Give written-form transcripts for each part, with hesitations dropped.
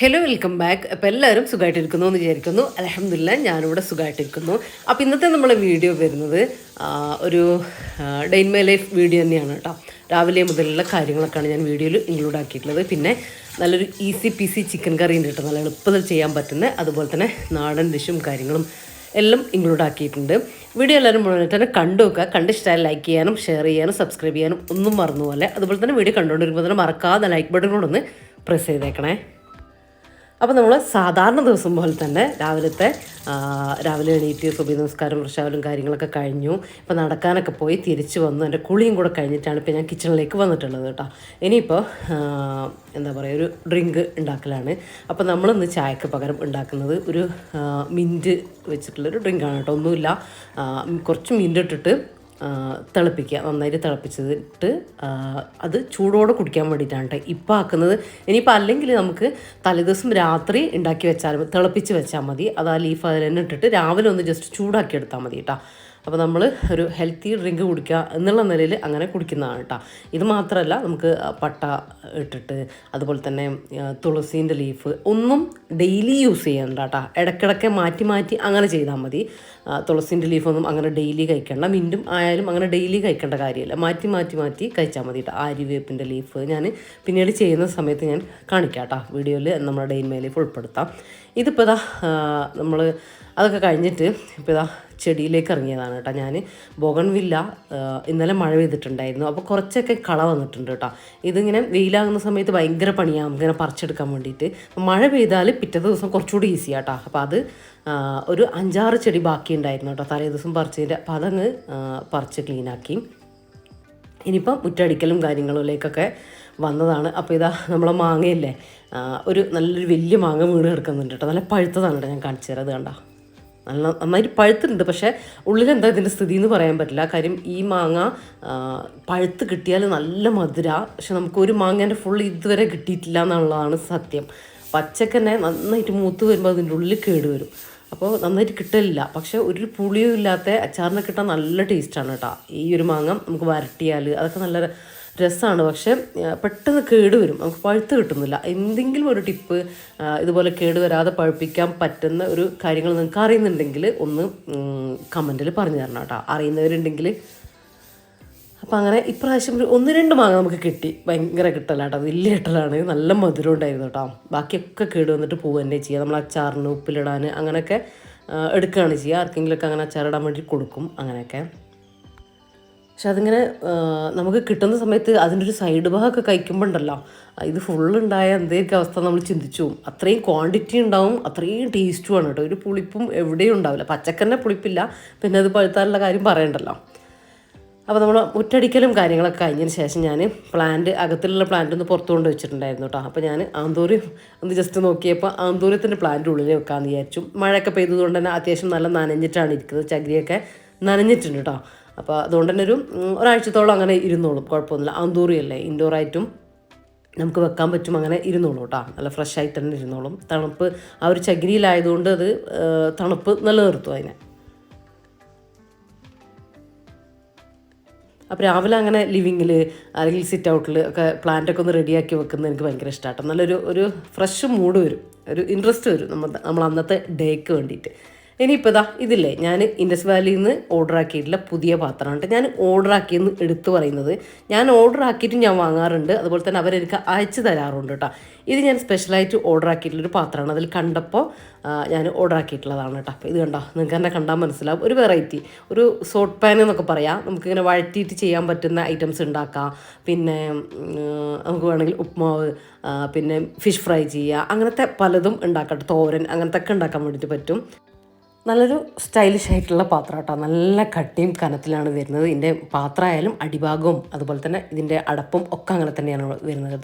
Hello, welcome back. അപ്പോൾ എല്ലാവരും സുഖമായിട്ടിരിക്കുന്നു എന്ന് വിചാരിക്കുന്നു. അൽഹംദുലില്ലാഹ് ഞാനിവിടെ സുഖമായിട്ടിരിക്കുന്നു. അപ്പോൾ ഇന്നത്തെ നമ്മളെ വീഡിയോ വരുന്നത് ഒരു day in my life video തന്നെയാണ് കേട്ടോ. രാവിലെ മുതലുള്ള കാര്യങ്ങളൊക്കെയാണ് ഞാൻ വീഡിയോയിൽ ഇൻക്ലൂഡ് ആക്കിയിട്ടുള്ളത്. പിന്നെ നല്ലൊരു ഈസി പീസി ചിക്കൻ കറി ഉണ്ട് കേട്ടോ, നല്ല എളുപ്പത്തിൽ ചെയ്യാൻ പറ്റുന്ന. അതുപോലെ തന്നെ നാടൻ ഡിഷും കാര്യങ്ങളും എല്ലാം ഇൻക്ലൂഡ് ആക്കിയിട്ടുണ്ട്. വീഡിയോ എല്ലാവരും മുഴുവൻ തന്നെ കണ്ടു നോക്കുക. കണ്ടിഷ്ടമായി ലൈക്ക് ചെയ്യാനും ഷെയർ ചെയ്യാനും സബ്സ്ക്രൈബ് ചെയ്യാനും ഒന്നും മറന്നുപോലെ. അതുപോലെ തന്നെ വീഡിയോ കണ്ടുകൊണ്ടിരിക്കുമ്പോൾ തന്നെ മറക്കാതെ ലൈക്ക് ബട്ടൺ കൊണ്ടൊന്ന് പ്രസ് ചെയ്തേക്കണേ. അപ്പോൾ നമ്മൾ സാധാരണ ദിവസം പോലെ തന്നെ രാവിലെ എണീറ്റ് സുബഹി നമസ്കാരം പ്രശാവലും കാര്യങ്ങളൊക്കെ കഴിഞ്ഞു. ഇപ്പോൾ നടക്കാനൊക്കെ പോയി തിരിച്ച് വന്നു. എൻ്റെ കുളിയും കൂടെ കഴിഞ്ഞിട്ടാണ് ഇപ്പോൾ ഞാൻ കിച്ചണിലേക്ക് വന്നിട്ടുള്ളത് കേട്ടോ. ഇനിയിപ്പോൾ എന്താ പറയുക, ഒരു ഡ്രിങ്ക് ഉണ്ടാക്കലാണ്. അപ്പോൾ നമ്മളിന്ന് ചായക്ക് പകരം ഉണ്ടാക്കുന്നത് ഒരു മിൻറ്റ് വെച്ചിട്ടുള്ളൊരു ഡ്രിങ്കാണ് കേട്ടോ. ഒന്നുമില്ല, കുറച്ച് മിൻറ്റ് ഇട്ടിട്ട് തിളപ്പിക്കുക, നന്നായിട്ട് തിളപ്പിച്ചിട്ട് അത് ചൂടോടെ കുടിക്കാൻ വേണ്ടിയിട്ടാണ് കേട്ടോ ഇപ്പോൾ ആക്കുന്നത്. ഇനിയിപ്പോൾ അല്ലെങ്കിൽ നമുക്ക് തലേദിവസം രാത്രി ഉണ്ടാക്കി വെച്ചാൽ തിളപ്പിച്ച് വെച്ചാൽ മതി. അത് ആ ലീഫ് അതിൽ തന്നെ ഇട്ടിട്ട് രാവിലെ ഒന്ന് ജസ്റ്റ് ചൂടാക്കി എടുത്താൽ മതി കേട്ടോ. അപ്പോൾ നമ്മൾ ഒരു ഹെൽത്തി ഡ്രിങ്ക് കുടിക്കുക എന്നുള്ള നിലയിൽ അങ്ങനെ കുടിക്കുന്നതാണ് കേട്ടോ. ഇത് മാത്രമല്ല, നമുക്ക് പട്ട ഇട്ടിട്ട് അതുപോലെ തന്നെ തുളസീൻ്റെ ലീഫ് ഒന്നും ഡെയിലി യൂസ് ചെയ്യണ്ട കേട്ടോ. ഇടയ്ക്കിടയ്ക്ക് മാറ്റി മാറ്റി അങ്ങനെ ചെയ്താൽ മതി. തുളസീൻ്റെ ലീഫൊന്നും അങ്ങനെ ഡെയിലി കഴിക്കേണ്ട. മിൻറ്റും ആയാലും അങ്ങനെ ഡെയിലി കഴിക്കേണ്ട കാര്യമില്ല. മാറ്റി മാറ്റി മാറ്റി കഴിച്ചാൽ മതി കേട്ടോ. ആര്യവേപ്പിൻ്റെ ലീഫ് ഞാൻ പിന്നീട് ചെയ്യുന്ന സമയത്ത് ഞാൻ കാണിക്കാം കേട്ടോ. വീഡിയോയിൽ നമ്മുടെ ഡേ ഇൻ മൈ ലൈഫ് ഉൾപ്പെടുത്താം. ഇതിപ്പോൾ ഇതാ നമ്മൾ അതൊക്കെ കഴിഞ്ഞിട്ട് ഇപ്പോൾ ഇതാ ചെടിയിലേക്ക് ഇറങ്ങിയതാണ് കേട്ടോ. ഞാൻ ബോഗൺവില്ല ഇന്നലെ മഴ പെയ്തിട്ടുണ്ടായിരുന്നു. അപ്പോൾ കുറച്ചൊക്കെ കള വന്നിട്ടുണ്ട് കേട്ടോ. ഇതിങ്ങനെ വെയിലാകുന്ന സമയത്ത് ഭയങ്കര പണിയാണ് ഇങ്ങനെ പറിച്ചെടുക്കാൻ വേണ്ടിയിട്ട്. മഴ പെയ്താൽ പിറ്റേ ദിവസം കുറച്ചുകൂടി ഈസിയാണ് കേട്ടോ. അപ്പോൾ അത് ഒരു 5-6 ചെടി ബാക്കി ഉണ്ടായിരുന്നു കേട്ടോ തലേ ദിവസം പറിച്ചതിൻ്റെ. അപ്പോൾ അതങ്ങ് പറിച്ച് ക്ലീനാക്കി ഇനിയിപ്പം മുറ്റടിക്കലും കാര്യങ്ങളിലേക്കൊക്കെ വന്നതാണ്. അപ്പോൾ ഇതാ നമ്മളെ മാങ്ങയില്ലേ, ഒരു നല്ലൊരു വലിയ മാങ്ങ വീണ് കിടക്കുന്നുണ്ട് കേട്ടോ. നല്ല പഴുത്തതാണ് കേട്ടോ. ഞാൻ കാണിച്ചു തരാം. അത് കണ്ട നന്നായിട്ട് പഴുത്തുണ്ട്. പക്ഷേ ഉള്ളിലെന്താ ഇതിൻ്റെ സ്ഥിതി എന്ന് പറയാൻ പറ്റില്ല. കാര്യം ഈ മാങ്ങ പഴുത്ത് കിട്ടിയാൽ നല്ല മധുര, പക്ഷെ നമുക്കൊരു മാങ്ങേൻ്റെ ഫുൾ ഇതുവരെ കിട്ടിയിട്ടില്ല എന്നുള്ളതാണ് സത്യം. പച്ചക്കന്നെ നന്നായിട്ട് മൂത്ത് വരുമ്പോൾ അതിൻ്റെ ഉള്ളിൽ കേടുവരും. അപ്പോൾ നന്നായിട്ട് കിട്ടലില്ല. പക്ഷേ ഒരു പുളിയും ഇല്ലാത്ത അച്ചാറിനെ കിട്ടാൻ നല്ല ടേസ്റ്റാണ് കേട്ടോ. ഈ ഒരു മാങ്ങ നമുക്ക് വരട്ടിയാൽ അതൊക്കെ നല്ല രസമാണ്. പക്ഷേ പെട്ടെന്ന് കേടുവരും, നമുക്ക് പഴുത്ത് കിട്ടുന്നില്ല. എന്തെങ്കിലും ഒരു ടിപ്പ് ഇതുപോലെ കേടുവരാതെ പഴുപ്പിക്കാൻ പറ്റുന്ന ഒരു കാര്യങ്ങൾ നിങ്ങൾക്ക് അറിയുന്നുണ്ടെങ്കിൽ ഒന്ന് കമൻറ്റിൽ പറഞ്ഞു തരണം കേട്ടോ, അറിയുന്നവരുണ്ടെങ്കിൽ. അപ്പോൾ അങ്ങനെ ഇപ്രാവശ്യം 1-2 മാങ്ങ നമുക്ക് കിട്ടി. ഭയങ്കര കിട്ടലാട്ടോ, വലിയ കിട്ടലാണ്. നല്ല മധുരം ഉണ്ടായിരുന്നു കേട്ടോ. ബാക്കിയൊക്കെ കേട് വന്നിട്ട് പോവുക തന്നെ ചെയ്യുക. നമ്മൾ അച്ചാറിന് ഉപ്പിലിടാൻ അങ്ങനെയൊക്കെ എടുക്കുകയാണ് ചെയ്യുക. ആർക്കെങ്കിലുമൊക്കെ അങ്ങനെ അച്ചാറിടാൻ വേണ്ടി കൊടുക്കും അങ്ങനെയൊക്കെ. പക്ഷെ അതിങ്ങനെ നമുക്ക് കിട്ടുന്ന സമയത്ത് അതിൻ്റെ ഒരു സൈഡ് ഭാഗമൊക്കെ കഴിക്കുമ്പോൾ ഉണ്ടല്ലോ, ഇത് ഫുള്ളുണ്ടായ എന്തേലും അവസ്ഥ നമ്മൾ ചിന്തിച്ചു പോകും. അത്രയും ക്വാണ്ടിറ്റി ഉണ്ടാവും, അത്രയും ടേസ്റ്റുമാണ് കേട്ടോ. ഒരു പുളിപ്പും എവിടെയും ഉണ്ടാവില്ല. പച്ചക്കന്നെ പുളിപ്പില്ല, പിന്നെ അത് പഴുത്താനുള്ള കാര്യം പറയണ്ടല്ലോ. അപ്പോൾ നമ്മൾ മുറ്റടിക്കലും കാര്യങ്ങളൊക്കെ കഴിഞ്ഞതിന് ശേഷം ഞാൻ അകത്തുള്ള പ്ലാന്റ് ഒന്ന് പുറത്തു കൊണ്ട് വെച്ചിട്ടുണ്ടായിരുന്നു കേട്ടോ. അപ്പോൾ ഞാൻ ആന്തൂര്യം ഒന്ന് ജസ്റ്റ് നോക്കിയപ്പോൾ ആന്തൂര്യത്തിൻ്റെ പ്ലാന്റ് ഉള്ളിൽ വെക്കാമെന്ന് വിചാരിച്ചു. മഴയൊക്കെ പെയ്തതുകൊണ്ട് തന്നെ അത്യാവശ്യം നല്ല നനഞ്ഞിട്ടാണ് ഇരിക്കുന്നത്. ചകിരിയൊക്കെ നനഞ്ഞിട്ടുണ്ട് കേട്ടോ. അപ്പോൾ അതുകൊണ്ട് തന്നെ ഒരാഴ്ചത്തോളം അങ്ങനെ ഇരുന്നോളും, കുഴപ്പമൊന്നുമില്ല. ആന്തൂറിയല്ലേ, ഇൻഡോറായിട്ടും നമുക്ക് വെക്കാൻ പറ്റും. അങ്ങനെ ഇരുന്നോളും കേട്ടോ, നല്ല ഫ്രഷ് ആയിട്ട് തന്നെ ഇരുന്നോളും. തണുപ്പ് ആ ഒരു ചകിരിയിലായതുകൊണ്ട് അത് തണുപ്പ് നിലനിർത്തും അതിനെ. അപ്പോൾ രാവിലെ അങ്ങനെ ലിവിങ്ങിൽ അല്ലെങ്കിൽ സിറ്റ് ഔട്ടിൽ ഒക്കെ പ്ലാന്റൊക്കെ ഒന്ന് റെഡിയാക്കി വെക്കുന്നത് എനിക്ക് ഭയങ്കര ഇഷ്ടമാട്ടോ. നല്ലൊരു ഫ്രഷ് മൂഡ് വരും, ഒരു ഇൻട്രസ്റ്റ് വരും നമ്മൾ അന്നത്തെ ഡേക്ക് വേണ്ടിയിട്ട്. ഇനിയിപ്പോൾ ഇതാ ഇതില്ലേ, ഞാൻ ഇൻഡസ് വാലിയിൽ നിന്ന് ഓർഡർ ആക്കിയിട്ടുള്ള പുതിയ പാത്രമാണ്. ഞാൻ ഓർഡർ ആക്കിയെന്ന് എടുത്തു പറയുന്നത്, ഞാൻ ഓർഡർ ആക്കിയിട്ട് ഞാൻ വാങ്ങാറുണ്ട്. അതുപോലെ തന്നെ അവരെനിക്ക് അയച്ചു തരാറുണ്ട് കേട്ടോ. ഇത് ഞാൻ സ്പെഷ്യലായിട്ട് ഓർഡർ ആക്കിയിട്ടുള്ളൊരു പാത്രമാണ്. അതിൽ കണ്ടപ്പോൾ ഞാൻ ഓർഡർ ആക്കിയിട്ടുള്ളതാണ് കേട്ടോ. അപ്പോൾ ഇത് കണ്ടോ, നിങ്ങൾക്ക് തന്നെ കണ്ടാൽ മനസ്സിലാവും. ഒരു വെറൈറ്റി, ഒരു സോട്ട് പാൻ എന്നൊക്കെ പറയാം. നമുക്കിങ്ങനെ വഴറ്റിയിട്ട് ചെയ്യാൻ പറ്റുന്ന ഐറ്റംസ് ഉണ്ടാക്കാം. പിന്നെ നമുക്ക് വേണമെങ്കിൽ ഉപ്മാവ്, പിന്നെ ഫിഷ് ഫ്രൈ ചെയ്യുക, അങ്ങനത്തെ പലതും ഉണ്ടാക്കാം. തോരൻ അങ്ങനത്തെ ഒക്കെ ഉണ്ടാക്കാൻ വേണ്ടിയിട്ട് പറ്റും. നല്ലൊരു സ്റ്റൈലിഷ് ആയിട്ടുള്ള പാത്രം കേട്ടോ. നല്ല കട്ടിയും കനത്തിലാണ് വരുന്നത്. ഇതിൻ്റെ പാത്രമായാലും അടിഭാഗവും അതുപോലെ തന്നെ ഇതിൻ്റെ അടപ്പും ഒക്കെ അങ്ങനെ തന്നെയാണ് വരുന്നത്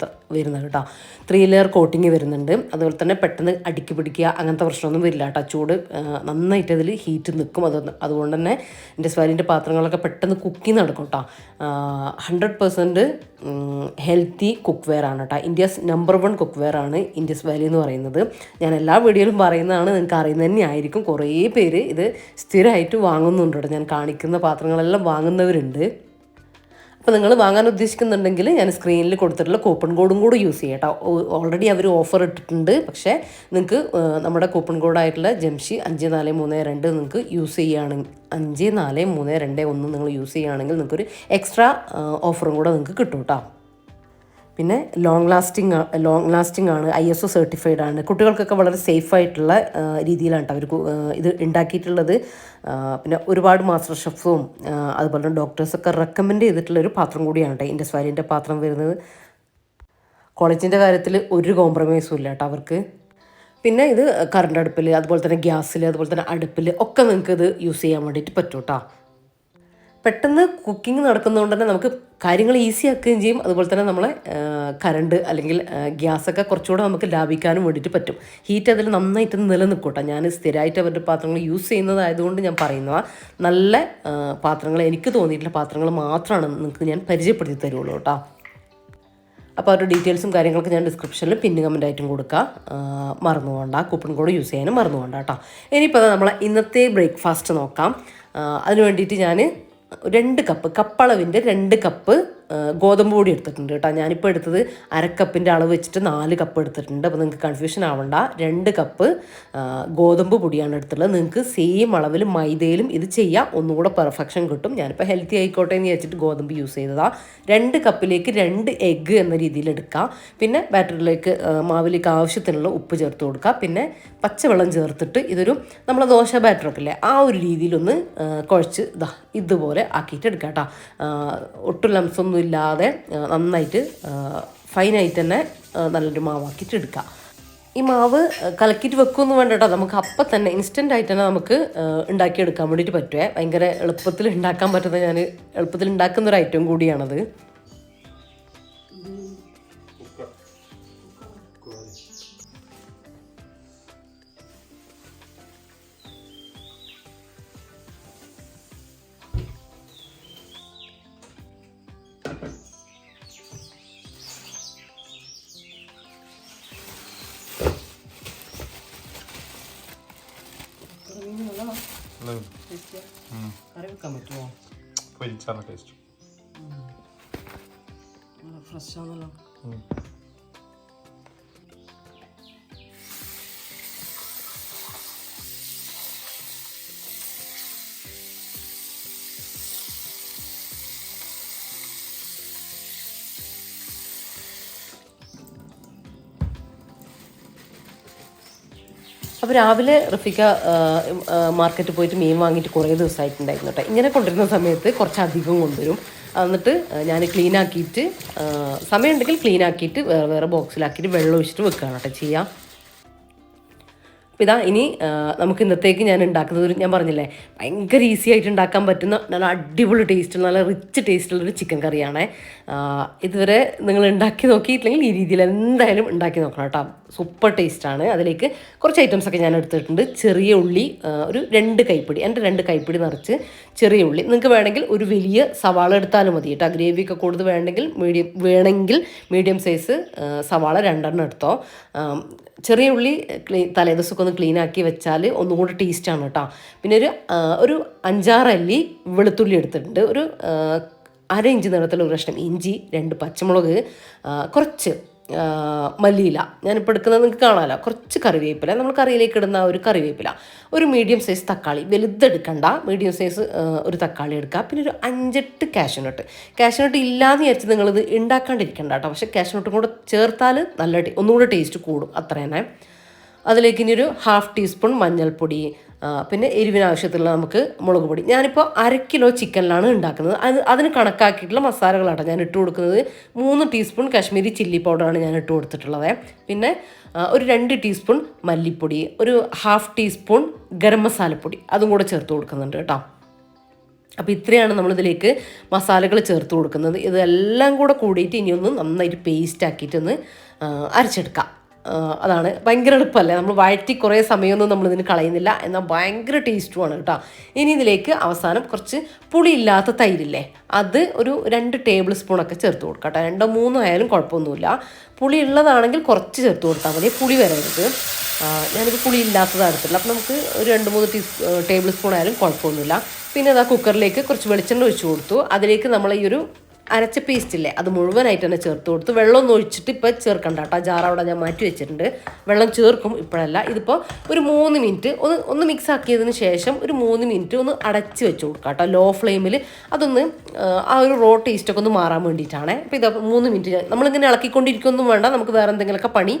കേട്ടോ. 3 ലെയർ കോട്ടിങ് വരുന്നുണ്ട്. അതുപോലെ തന്നെ പെട്ടെന്ന് അടുക്കി പിടിക്കുക അങ്ങനത്തെ പ്രശ്നമൊന്നും വരില്ല കേട്ടോ. ചൂട് നന്നായിട്ട് അതിൽ ഹീറ്റ് നിൽക്കും. അതുകൊണ്ട് തന്നെ ഇൻഡസ് വാലിൻ്റെ പാത്രങ്ങളൊക്കെ പെട്ടെന്ന് കുക്കിംഗ് നടക്കും കേട്ടോ. 100% ഹെൽത്തി കുക്ക് വെയർ ആണ് കേട്ടോ. ഇന്ത്യസ് നമ്പർ 1 കുക്ക് വെയർ ആണ് ഇൻഡസ് വാലി എന്ന് പറയുന്നത്. ഞാൻ എല്ലാ വീഡിയോയിലും പറയുന്നതാണ്, നിങ്ങൾക്ക് അറിയുന്നത് തന്നെ ആയിരിക്കും. കുറേ പേര് ഇത് സ്ഥിരമായിട്ട് വാങ്ങുന്നുണ്ട് കേട്ടോ. ഞാൻ കാണിക്കുന്ന പാത്രങ്ങളെല്ലാം വാങ്ങുന്നവരുണ്ട്. അപ്പോൾ നിങ്ങൾ വാങ്ങാൻ ഉദ്ദേശിക്കുന്നുണ്ടെങ്കിൽ ഞാൻ സ്ക്രീനിൽ കൊടുത്തിട്ടുള്ള കൂപ്പൺ കോഡും കൂടി യൂസ് ചെയ്യാം കേട്ടോ. ഓൾറെഡി അവർ ഓഫർ ഇട്ടിട്ടുണ്ട്. പക്ഷേ നിങ്ങൾക്ക് നമ്മുടെ കൂപ്പൺ കോഡായിട്ടുള്ള ജംഷി 5432 നിങ്ങൾക്ക് യൂസ് ചെയ്യുകയാണെങ്കിൽ 5432 നിങ്ങൾ യൂസ് ചെയ്യുകയാണെങ്കിൽ നിങ്ങൾക്കൊരു എക്സ്ട്രാ ഓഫറും കൂടെ നിങ്ങൾക്ക് കിട്ടും കേട്ടോ. പിന്നെ ലോങ് ലാസ്റ്റിംഗ് ആണ്, ISO സർട്ടിഫൈഡ് ആണ്. കുട്ടികൾക്കൊക്കെ വളരെ സേഫായിട്ടുള്ള രീതിയിലാണ് അവർ ഇത് ഉണ്ടാക്കിയിട്ടുള്ളത്. പിന്നെ ഒരുപാട് മാസ്റ്റർ ഷെഫും അതുപോലെ തന്നെ ഡോക്ടേഴ്സൊക്കെ റെക്കമെൻഡ് ചെയ്തിട്ടുള്ളൊരു പാത്രം കൂടിയാണ് കേട്ടോ ഇൻഡസ് വാലിൻ്റെ പാത്രം വരുന്നത്. ക്വാളിറ്റീൻ്റെ കാര്യത്തിൽ ഒരു കോംപ്രമൈസും ഇല്ല കേട്ടോ അവർക്ക്. പിന്നെ ഇത് കറണ്ട് അടുപ്പിൽ അതുപോലെ തന്നെ ഗ്യാസിൽ അതുപോലെ തന്നെ അടുപ്പിൽ ഒക്കെ നിങ്ങൾക്ക് ഇത് യൂസ് ചെയ്യാൻ വേണ്ടിയിട്ട് പറ്റും കേട്ടോ. പെട്ടെന്ന് കുക്കിംഗ് നടക്കുന്നതുകൊണ്ട് തന്നെ നമുക്ക് കാര്യങ്ങൾ ഈസി ആക്കുകയും ചെയ്യും. അതുപോലെ തന്നെ നമ്മളെ കറണ്ട് അല്ലെങ്കിൽ ഗ്യാസൊക്കെ കുറച്ചുകൂടെ നമുക്ക് ലാഭിക്കാനും വേണ്ടിയിട്ട് പറ്റും. ഹീറ്റ് അതിൽ നന്നായിട്ട് നിലനിൽക്കട്ടെ. ഞാൻ സ്ഥിരമായിട്ട് അവരുടെ പാത്രങ്ങൾ യൂസ് ചെയ്യുന്നതായതുകൊണ്ട് ഞാൻ പറയുന്നതാണ്. നല്ല പാത്രങ്ങൾ, എനിക്ക് തോന്നിയിട്ടുള്ള പാത്രങ്ങൾ മാത്രമാണ് നിങ്ങൾക്ക് ഞാൻ പരിചയപ്പെടുത്തി തരുള്ളൂ കേട്ടോ. അപ്പോൾ അവരുടെ ഡീറ്റെയിൽസും കാര്യങ്ങളൊക്കെ ഞാൻ ഡിസ്ക്രിപ്ഷനിൽ പിന്നെ കമൻറ്റായിട്ടും കൊടുക്കുക. മറന്നു പോകണ്ട, കൂപ്പൺ കോഡ് യൂസ് ചെയ്യാനും മറന്നു പോകണ്ട കേട്ടോ. ഇനിയിപ്പോൾ നമ്മളെ ഇന്നത്തെ ബ്രേക്ക്ഫാസ്റ്റ് നോക്കാം. അതിന് വേണ്ടിയിട്ട് ഞാൻ 2 കപ്പ് കപ്പളവിൻ്റെ 2 കപ്പ് ഗോതമ്പ് പൊടി എടുത്തിട്ടുണ്ട് കേട്ടോ. ഞാനിപ്പോൾ എടുത്തത് 1/2 കപ്പിൻ്റെ അളവ് വെച്ചിട്ട് 4 കപ്പ് എടുത്തിട്ടുണ്ട്. അപ്പോൾ നിങ്ങൾക്ക് കൺഫ്യൂഷൻ ആവണ്ട. 2 കപ്പ് ഗോതമ്പ് പൊടിയാണ് എടുത്തുള്ളത്. നിങ്ങൾക്ക് സെയിം അളവിൽ മൈദയിലും ഇത് ചെയ്യാം, ഒന്നുകൂടെ പെർഫെക്ഷൻ കിട്ടും. ഞാനിപ്പോൾ ഹെൽത്തി ആയിക്കോട്ടെ എന്ന് വിചാരിച്ചിട്ട് ഗോതമ്പ് യൂസ് ചെയ്തതാണ്. 2 കപ്പിലേക്ക് 2 എഗ്ഗ് എന്ന രീതിയിൽ എടുക്കുക. പിന്നെ ബാറ്ററിലേക്ക് മാവിലേക്ക് ആവശ്യത്തിനുള്ള ഉപ്പ് ചേർത്ത് കൊടുക്കുക. പിന്നെ പച്ചവെള്ളം ചേർത്തിട്ട് ഇതൊരു നമ്മളെ ദോശ ബാറ്ററൊക്കെ ഇല്ലേ ആ ഒരു രീതിയിലൊന്ന് കുഴച്ച് ഇതുപോലെ ആക്കിയിട്ട് എടുക്കുക കേട്ടോ. ഒട്ടും ലംസൊന്നും ഇല്ലാതെ നന്നായിട്ട് ഫൈനായിട്ട് തന്നെ നല്ലൊരു മാവാക്കിയിട്ട് എടുക്കുക. ഈ മാവ് കലക്കിയിട്ട് വെക്കുമെന്ന് വേണ്ട കേട്ടോ. നമുക്ക് അപ്പം തന്നെ ഇൻസ്റ്റൻ്റ് ആയിട്ട് തന്നെ നമുക്ക് ഉണ്ടാക്കിയെടുക്കാൻ വേണ്ടിയിട്ട് പറ്റുമേ. ഭയങ്കര എളുപ്പത്തിൽ ഉണ്ടാക്കാൻ പറ്റുന്ന, ഞാൻ എളുപ്പത്തിൽ ഉണ്ടാക്കുന്നൊരു ഐറ്റം കൂടിയാണത്. കറി വെക്കാൻ പറ്റുമോ? ഫ്രഷ് ആണല്ലോ. അപ്പോൾ രാവിലെ റഫീക്ക മാർക്കറ്റിൽ പോയിട്ട് മീൻ വാങ്ങിയിട്ട് കുറേ ദിവസമായിട്ടുണ്ടായിരുന്നു കേട്ടോ. ഇങ്ങനെ കൊണ്ടുവരുന്ന സമയത്ത് കുറച്ചധികം കൊണ്ടുവരും. എന്നിട്ട് ഞാൻ ക്ലീൻ ആക്കിയിട്ട് സമയമുണ്ടെങ്കിൽ ക്ലീൻ ആക്കിയിട്ട് വേറെ വേറെ ബോക്സിലാക്കിയിട്ട് വെള്ളം ഒഴിച്ചിട്ട് വെക്കുകയാണ് കേട്ടോ ചെയ്യാം. അപ്പോൾ ഇതാ ഇനി നമുക്ക് ഇന്നത്തേക്ക് ഞാൻ ഉണ്ടാക്കുന്നത് ഞാൻ പറഞ്ഞില്ലേ ഭയങ്കര ഈസി ആയിട്ട് ഉണ്ടാക്കാൻ പറ്റുന്ന നല്ല അടിപൊളി ടേസ്റ്റുള്ള നല്ല റിച്ച് ടേസ്റ്റുള്ളൊരു ചിക്കൻ കറിയാണ്. ഇതുവരെ നിങ്ങൾ ഉണ്ടാക്കി നോക്കിയിട്ടില്ലെങ്കിൽ ഈ രീതിയിൽ എന്തായാലും ഉണ്ടാക്കി നോക്കണം കേട്ടോ. സൂപ്പർ ടേസ്റ്റാണ്. അതിലേക്ക് കുറച്ച് ഐറ്റംസൊക്കെ ഞാൻ എടുത്തിട്ടുണ്ട്. ചെറിയ ഉള്ളി ഒരു 2 കൈപ്പിടി, എൻ്റെ 2 കൈപ്പിടി നിറച്ച് ചെറിയ ഉള്ളി. നിങ്ങൾക്ക് വേണമെങ്കിൽ ഒരു വലിയ സവാള എടുത്താലും മതി കേട്ടോ. ഗ്രേവിയൊക്കെ കൂടുതൽ വേണമെങ്കിൽ മീഡിയം സൈസ് സവാള 2 എടുത്തോ. ചെറിയ ഉള്ളി തലേദിവസമൊക്കെ ഒന്ന് ക്ലീൻ ആക്കി വെച്ചാൽ ഒന്നുകൂടി ടേസ്റ്റാണ് കേട്ടോ. പിന്നെ ഒരു 5-6 അല്ലി വെളുത്തുള്ളി എടുത്തിട്ടുണ്ട്. ഒരു 1/2 ഇഞ്ച് നീളത്തിലുള്ള ഒരു കഷ്ണം ഇഞ്ചി, 2 പച്ചമുളക്, കുറച്ച് മല്ലിയില ഞാനിപ്പോൾ എടുക്കുന്നത് നിങ്ങൾക്ക് കാണാമല്ലോ. കുറച്ച് കറിവേപ്പില, നമ്മൾ കറിയിലേക്ക് ഇടുന്ന ഒരു കറിവേപ്പില, ഒരു മീഡിയം സൈസ് തക്കാളി, വലുതെടുക്കണ്ട, മീഡിയം സൈസ് ഒരു തക്കാളി എടുക്കുക. പിന്നെ ഒരു 5-8 കാഷ്യൂനട്ട് ഇല്ലാന്ന് വിചാരിച്ച് നിങ്ങളിത് ഉണ്ടാക്കാണ്ടിരിക്കണ്ട കേട്ടോ. പക്ഷേ കാഷ്യൂനട്ടും കൂടെ ചേർത്താൽ നല്ല ഒന്നുകൂടെ ടേസ്റ്റ് കൂടും, അത്ര തന്നെ. അതിലേക്ക് ഇനി ഒരു 1/2 ടീസ്പൂൺ മഞ്ഞൾപ്പൊടി, പിന്നെ എരിവിന് ആവശ്യത്തിലുള്ള നമുക്ക് മുളക് പൊടി. ഞാനിപ്പോൾ 1/2 കിലോ ചിക്കനിലാണ് ഉണ്ടാക്കുന്നത്. അതിന് കണക്കാക്കിയിട്ടുള്ള മസാലകളാണ് ഞാൻ ഇട്ട് കൊടുക്കുന്നത്. 3 ടീസ്പൂൺ കാശ്മീരി ചില്ലി പൗഡറാണ് ഞാൻ ഇട്ട് കൊടുത്തിട്ടുള്ളത്. പിന്നെ ഒരു 2 ടീസ്പൂൺ മല്ലിപ്പൊടി, ഒരു 1/2 ടീസ്പൂൺ ഗരം മസാലപ്പൊടി അതും കൂടെ ചേർത്ത് കൊടുക്കുന്നുണ്ട് കേട്ടോ. അപ്പോൾ ഇത്രയാണ് നമ്മളിതിലേക്ക് മസാലകൾ ചേർത്ത് കൊടുക്കുന്നത്. ഇതെല്ലാം കൂടെ കൂടിയിട്ട് ഇനിയൊന്ന് നന്നായിട്ട് പേസ്റ്റ് ആക്കിയിട്ടൊന്ന് അരച്ചെടുക്കാം. അതാണ് ഭയങ്കര എളുപ്പമല്ലേ, നമ്മൾ വഴറ്റി കുറേ സമയമൊന്നും നമ്മളിതിന് കളയുന്നില്ല, എന്നാൽ ഭയങ്കര ടേസ്റ്റുമാണ് കേട്ടോ. ഇനി ഇതിലേക്ക് അവസാനം കുറച്ച് പുളിയില്ലാത്ത തൈരില്ലേ, അത് ഒരു 2 ടേബിൾ സ്പൂണൊക്കെ ചേർത്ത് കൊടുക്കാം കേട്ടോ. 2 3 ആയാലും കുഴപ്പമൊന്നുമില്ല. പുളി ഉള്ളതാണെങ്കിൽ കുറച്ച് ചേർത്ത് കൊടുത്താൽ മതി, പുളി വരരുത്. ഞാനിപ്പോൾ പുളി ഇല്ലാത്തതാണ് എടുത്തില്ല, അപ്പോൾ നമുക്ക് ഒരു 2 3 ടേബിൾ സ്പൂൺ ആയാലും കുഴപ്പമൊന്നുമില്ല. പിന്നെ അതാ കുക്കറിലേക്ക് കുറച്ച് വെളിച്ചെണ്ണ ഒഴിച്ച് കൊടുത്തു. അതിലേക്ക് നമ്മൾ ഈ ഒരു അരച്ച പേസ്റ്റില്ലേ അത് മുഴുവനായിട്ട് തന്നെ ചേർത്ത് കൊടുത്തു. വെള്ളമൊന്നും ഒഴിച്ചിട്ട് ഇപ്പോൾ ചേർക്കണ്ട കേട്ടോ. ജാർ അവിടെ ഞാൻ മാറ്റി വെച്ചിട്ടുണ്ട്. വെള്ളം ചേർക്കും ഇപ്പോഴല്ല. ഇതിപ്പോൾ ഒരു 3 മിനിറ്റ് ഒന്ന് മിക്സ് ആക്കിയതിന് ശേഷം ഒരു 3 മിനിറ്റ് ഒന്ന് അടച്ച് വെച്ച് കൊടുക്കാം കേട്ടോ, ലോ ഫ്ലെയിമിൽ. അതൊന്ന് ആ ഒരു റോ ടേസ്റ്റൊക്കെ ഒന്ന് മാറാൻ വേണ്ടിയിട്ടാണ്. അപ്പോൾ ഇത് 3 മിനിറ്റ് നമ്മളിങ്ങനെ ഇളക്കിക്കൊണ്ടിരിക്കൊന്നും വേണ്ട, നമുക്ക് വേറെ എന്തെങ്കിലുമൊക്കെ പണി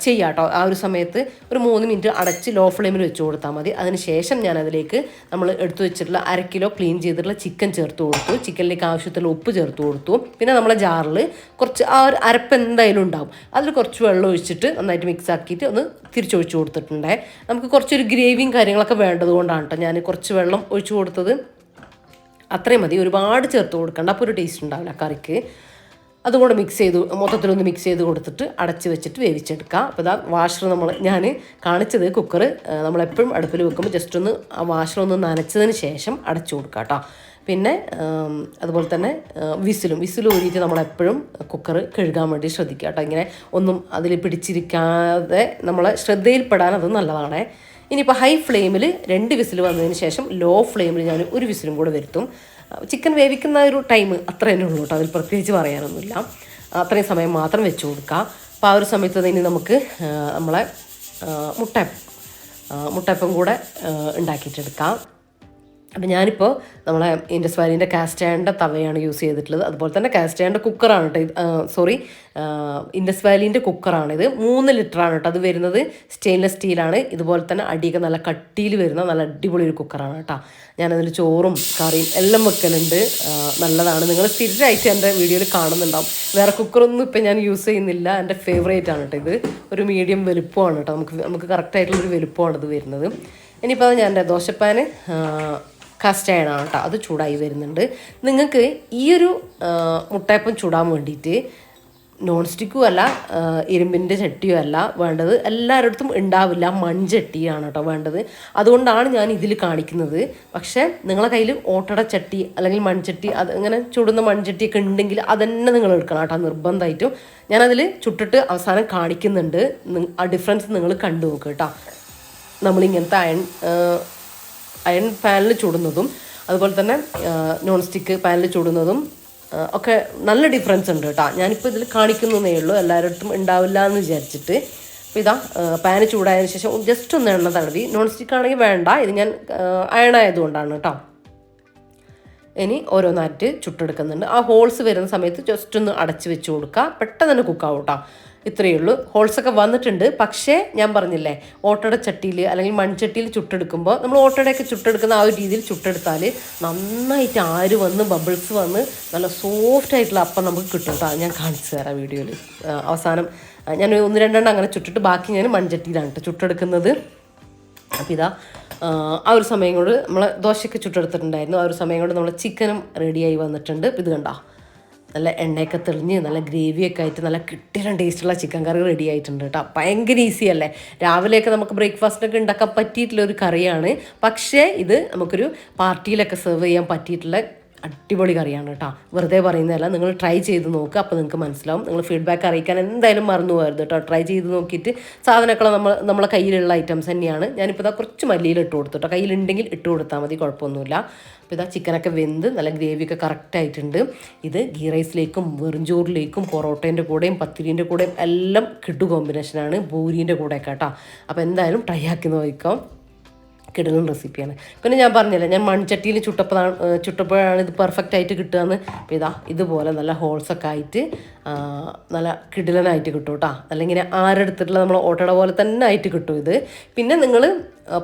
ചെയ്യാം കേട്ടോ. ആ ഒരു സമയത്ത് ഒരു 3 മിനിറ്റ് അടച്ച് ലോ ഫ്ലെയിമിൽ വെച്ച് കൊടുത്താൽ മതി. അതിന് ശേഷം ഞാനതിലേക്ക് നമ്മൾ എടുത്തു വെച്ചിട്ടുള്ള 1/2 കിലോ ക്ലീൻ ചെയ്തിട്ടുള്ള ചിക്കൻ ചേർത്ത് കൊടുത്തു. ചിക്കനിലേക്ക് ആവശ്യത്തിലുള്ള ഉപ്പ് ചേർത്ത് കൊടുത്തു. പിന്നെ നമ്മളെ ജാറിൽ കുറച്ച് ആ ഒരു അരപ്പ് എന്തായാലും ഉണ്ടാവും, അതിൽ കുറച്ച് വെള്ളം ഒഴിച്ചിട്ട് നന്നായിട്ട് മിക്സ് ആക്കിയിട്ട് ഒന്ന് തിരിച്ചൊഴിച്ച് കൊടുത്തിട്ടുണ്ട്. നമുക്ക് കുറച്ചൊരു ഗ്രേവിയും കാര്യങ്ങളൊക്കെ വേണ്ടതുകൊണ്ടാണ് കേട്ടോ ഞാൻ കുറച്ച് വെള്ളം ഒഴിച്ച് കൊടുത്തത്. അത്രയും മതി, ഒരുപാട് ചേർത്ത് കൊടുക്കണ്ട, അപ്പോൾ ഒരു ടേസ്റ്റ് ഉണ്ടാവില്ല കറിക്ക്. അതുകൂടെ മിക്സ് ചെയ്ത് മൊത്തത്തിലൊന്ന് മിക്സ് ചെയ്ത് കൊടുത്തിട്ട് അടച്ച് വെച്ചിട്ട് വേവിച്ചെടുക്കുക. അപ്പോൾ ഇതാ വാഷർ ഞാൻ കാണിച്ചത് കുക്കർ നമ്മളെപ്പോഴും അടുപ്പിൽ വെക്കുമ്പോൾ ജസ്റ്റ് ഒന്ന് ആ വാഷർ ഒന്ന് നനച്ചതിന് ശേഷം അടച്ചു കൊടുക്കുക കേട്ടോ. പിന്നെ അതുപോലെ തന്നെ വിസിൽ ഊരിയിട്ട് നമ്മളെപ്പോഴും കുക്കർ കഴുകാൻ വേണ്ടി ശ്രദ്ധിക്കുക കേട്ടോ. ഇങ്ങനെ ഒന്നും അതിൽ പിടിച്ചിരിക്കാതെ നമ്മളെ ശ്രദ്ധയിൽപ്പെടാൻ അത് നല്ലതാണ്. ഇനിയിപ്പോൾ ഹൈ ഫ്ലെയിമിൽ 2 വിസിൽ വന്നതിന് ശേഷം ലോ ഫ്ലെയിമിൽ ഞാൻ ഒരു വിസിലും കൂടെ വരുത്തും. ചിക്കൻ വേവിക്കുന്ന ഒരു ടൈം അത്ര തന്നെ ഉള്ളൂ കേട്ടോ, അതിൽ പ്രത്യേകിച്ച് പറയാനൊന്നുമില്ല. അത്രയും സമയം മാത്രം വെച്ച് കൊടുക്കുക. അപ്പോൾ ആ ഒരു സമയത്ത് തന്നെ നമുക്ക് നമ്മളെ മുട്ടയപ്പം കൂടെ ഉണ്ടാക്കിയിട്ടെടുക്കാം. അപ്പം ഞാനിപ്പോൾ നമ്മളെ ഇൻഡസ് വാലിൻ്റെ കാസ്റ്റ് അയണിൻ്റെ തവയാണ് യൂസ് ചെയ്തിട്ടുള്ളത്. അതുപോലെ തന്നെ കാസ്റ്റ് അയണിൻ്റെ കുക്കറാണ് കേട്ടോ. ഇൻഡസ് വാലിൻ്റെ കുക്കറാണിത്. 3 ലിറ്ററാണ് കേട്ടോ അത് വരുന്നത്. സ്റ്റെയിൻലെസ് സ്റ്റീലാണ്. ഇതുപോലെ തന്നെ അടിയൊക്കെ നല്ല കട്ടിയിൽ വരുന്ന നല്ല അടിപൊളി ഒരു കുക്കറാണ് കേട്ടോ. ഞാനതിൽ ചോറും കറിയും എല്ലാം വെക്കലുണ്ട്. നല്ലതാണ്. നിങ്ങൾ സ്ഥിരമായിട്ട് എൻ്റെ വീഡിയോയിൽ കാണുന്നുണ്ടാവും. വേറെ കുക്കറൊന്നും ഇപ്പം ഞാൻ യൂസ് ചെയ്യുന്നില്ല. എൻ്റെ ഫേവറേറ്റ് ആണ് കേട്ടോ ഇത്. ഒരു മീഡിയം വലുപ്പമാണ് കേട്ടോ. നമുക്ക് കറക്റ്റായിട്ടുള്ളൊരു വലുപ്പമാണ് ഇത് വരുന്നത്. ഇനിയിപ്പോൾ ഞാൻ എൻ്റെ ദോശപ്പാന് കാസ്റ്റ് അയണാണ് കേട്ടോ, അത് ചൂടായി വരുന്നുണ്ട്. നിങ്ങൾക്ക് ഈ ഒരു മുട്ടയപ്പം ചൂടാൻ വേണ്ടിയിട്ട് നോൺ സ്റ്റിക്കും അല്ല ഇരുമ്പിൻ്റെ ചട്ടിയും അല്ല വേണ്ടത്, എല്ലാവരുടെ അടുത്തും ഉണ്ടാവില്ല, മൺചട്ടിയാണ് കേട്ടോ വേണ്ടത്. അതുകൊണ്ടാണ് ഞാൻ ഇതിൽ കാണിക്കുന്നത്. പക്ഷേ നിങ്ങളെ കയ്യിൽ ഓട്ടട ചട്ടി അല്ലെങ്കിൽ മൺചട്ടി അത് ഇങ്ങനെ ചുടുന്ന മൺചട്ടിയൊക്കെ ഉണ്ടെങ്കിൽ അതന്നെ നിങ്ങൾ എടുക്കണം കേട്ടോ, നിർബന്ധമായിട്ടും. ഞാനതിൽ ചുട്ടിട്ട് അവസാനം കാണിക്കുന്നുണ്ട്. ആ ഡിഫറൻസ് നിങ്ങൾ കണ്ടു നോക്കുക കേട്ടോ. നമ്മളിങ്ങനത്തെ അയൺ പാനിൽ ചുടുന്നതും അതുപോലെ തന്നെ നോൺ സ്റ്റിക്ക് പാനിൽ ചുടുന്നതും ഒക്കെ നല്ല ഡിഫറൻസ് ഉണ്ട് കേട്ടോ. ഞാനിപ്പോൾ ഇതിൽ കാണിക്കുന്നതേ ഉള്ളൂ, എല്ലാവരുടെ അടുത്തും ഉണ്ടാവില്ല എന്ന് വിചാരിച്ചിട്ട്. അപ്പോൾ ഇതാ പാന് ചൂടായതിനു ശേഷം ജസ്റ്റ് ഒന്ന് എണ്ണ തടവി. നോൺ സ്റ്റിക്ക് ആണെങ്കിൽ വേണ്ട, ഇത് ഞാൻ അയൺ ആയതുകൊണ്ടാണ് കേട്ടോ. ഇനി ഓരോന്നായിട്ട് ചുട്ടെടുക്കുന്നുണ്ട്. ആ ഹോൾസ് വരുന്ന സമയത്ത് ജസ്റ്റ് ഒന്ന് അടച്ച് വെച്ച് കൊടുക്കുക, പെട്ടെന്ന് തന്നെ കുക്കാവും കേട്ടോ. ഇത്രയേ ഉള്ളൂ. ഹോൾസൊക്കെ വന്നിട്ടുണ്ട്. പക്ഷേ ഞാൻ പറഞ്ഞില്ലേ, ഓട്ടട ചട്ടിയിൽ അല്ലെങ്കിൽ മൺചട്ടിയിൽ ചുട്ടെടുക്കുമ്പോൾ നമ്മൾ ഓട്ടടയൊക്കെ ചുട്ടെടുക്കുന്ന ആ ഒരു രീതിയിൽ ചുട്ടെടുത്താൽ നന്നായിട്ട് ആര് വന്ന് ബബിൾസ് വന്ന് നല്ല സോഫ്റ്റ് ആയിട്ടുള്ള അപ്പം നമുക്ക് കിട്ടും കേട്ടോ. ഞാൻ കാണിച്ചു തരാം വീഡിയോയിൽ. അവസാനം ഞാൻ 1-2 അങ്ങനെ ചുട്ടിട്ട് ബാക്കി ഞാൻ മൺചട്ടിയിലാണ് കേട്ടോ ചുട്ടെടുക്കുന്നത്. അപ്പോൾ ഇതാ ആ ഒരു സമയം കൊണ്ട് നമ്മൾ ദോശയൊക്കെ ചുട്ടെടുത്തിട്ടുണ്ടായിരുന്നു. ആ ഒരു സമയം കൊണ്ട് നമ്മൾ ചിക്കനും റെഡിയായി വന്നിട്ടുണ്ട്. ഇത് കണ്ടോ, നല്ല എണ്ണയൊക്കെ തെളിഞ്ഞ് നല്ല ഗ്രേവിയൊക്കെ ആയിട്ട് നല്ല കിട്ടിയ ടേസ്റ്റുള്ള ചിക്കൻ കറി റെഡി ആയിട്ടുണ്ട് കേട്ടോ. ഭയങ്കര ഈസി അല്ലേ. രാവിലെയൊക്കെ നമുക്ക് ബ്രേക്ക്ഫാസ്റ്റിനൊക്കെ ഉണ്ടാക്കാൻ പറ്റിയിട്ടുള്ള ഒരു കറിയാണ്. പക്ഷേ ഇത് നമുക്കൊരു പാർട്ടിയിലൊക്കെ സെർവ് ചെയ്യാൻ പറ്റിയിട്ടുള്ള അടിപൊളി കറിയാണ് കേട്ടോ. വെറുതെ പറയുന്നതല്ല, നിങ്ങൾ ട്രൈ ചെയ്ത് നോക്കുക, അപ്പോൾ നിങ്ങൾക്ക് മനസ്സിലാവും. നിങ്ങൾ ഫീഡ്ബാക്ക് അറിയിക്കാൻ എന്തായാലും മറന്നു പോകരുത് കേട്ടോ. ട്രൈ ചെയ്ത് നോക്കിയിട്ട് സാധനമൊക്കെ നമ്മളെ കയ്യിലുള്ള ഐറ്റംസ് തന്നെയാണ്. ഞാനിപ്പോൾ ഇതാ കുറച്ച് മല്ലിയിൽ ഇട്ട് കൊടുത്തു കേട്ടോ. കയ്യിലുണ്ടെങ്കിൽ ഇട്ട് കൊടുത്താൽ മതി, കുഴപ്പമൊന്നുമില്ല. അപ്പോൾ ഇതാ ചിക്കനൊക്കെ വെന്ത് നല്ല ഗ്രേവിയൊക്കെ കറക്റ്റായിട്ടുണ്ട്. ഇത് ഗീ റൈസിലേക്കും വെറുംചോറിലേക്കും പൊറോട്ടേൻ്റെ കൂടെയും പത്തിരീൻ്റെ കൂടെയും എല്ലാം കിട്ടു കോമ്പിനേഷനാണ്, പൂരീൻ്റെ കൂടെയൊക്കെ കേട്ടോ. അപ്പോൾ എന്തായാലും ട്രൈ ആക്കി നോക്കാം. കിടലും റെസിപ്പിയാണ്. പിന്നെ ഞാൻ പറഞ്ഞില്ല, ഞാൻ മൺചട്ടിയിൽ ചുട്ടപ്പോഴാണ് ഇത് പെർഫെക്റ്റ് ആയിട്ട് കിട്ടുകയെന്ന്. അപ്പോൾ ഇതുപോലെ നല്ല ഹോൾസൊക്കെ ആയിട്ട് നല്ല കിടിലനായിട്ട് കിട്ടും കേട്ടോ. അല്ലെങ്കിൽ ആരെടുത്തിട്ടുള്ള നമ്മൾ ഓട്ടട പോലെ തന്നെ ആയിട്ട് കിട്ടും ഇത്. പിന്നെ നിങ്ങൾ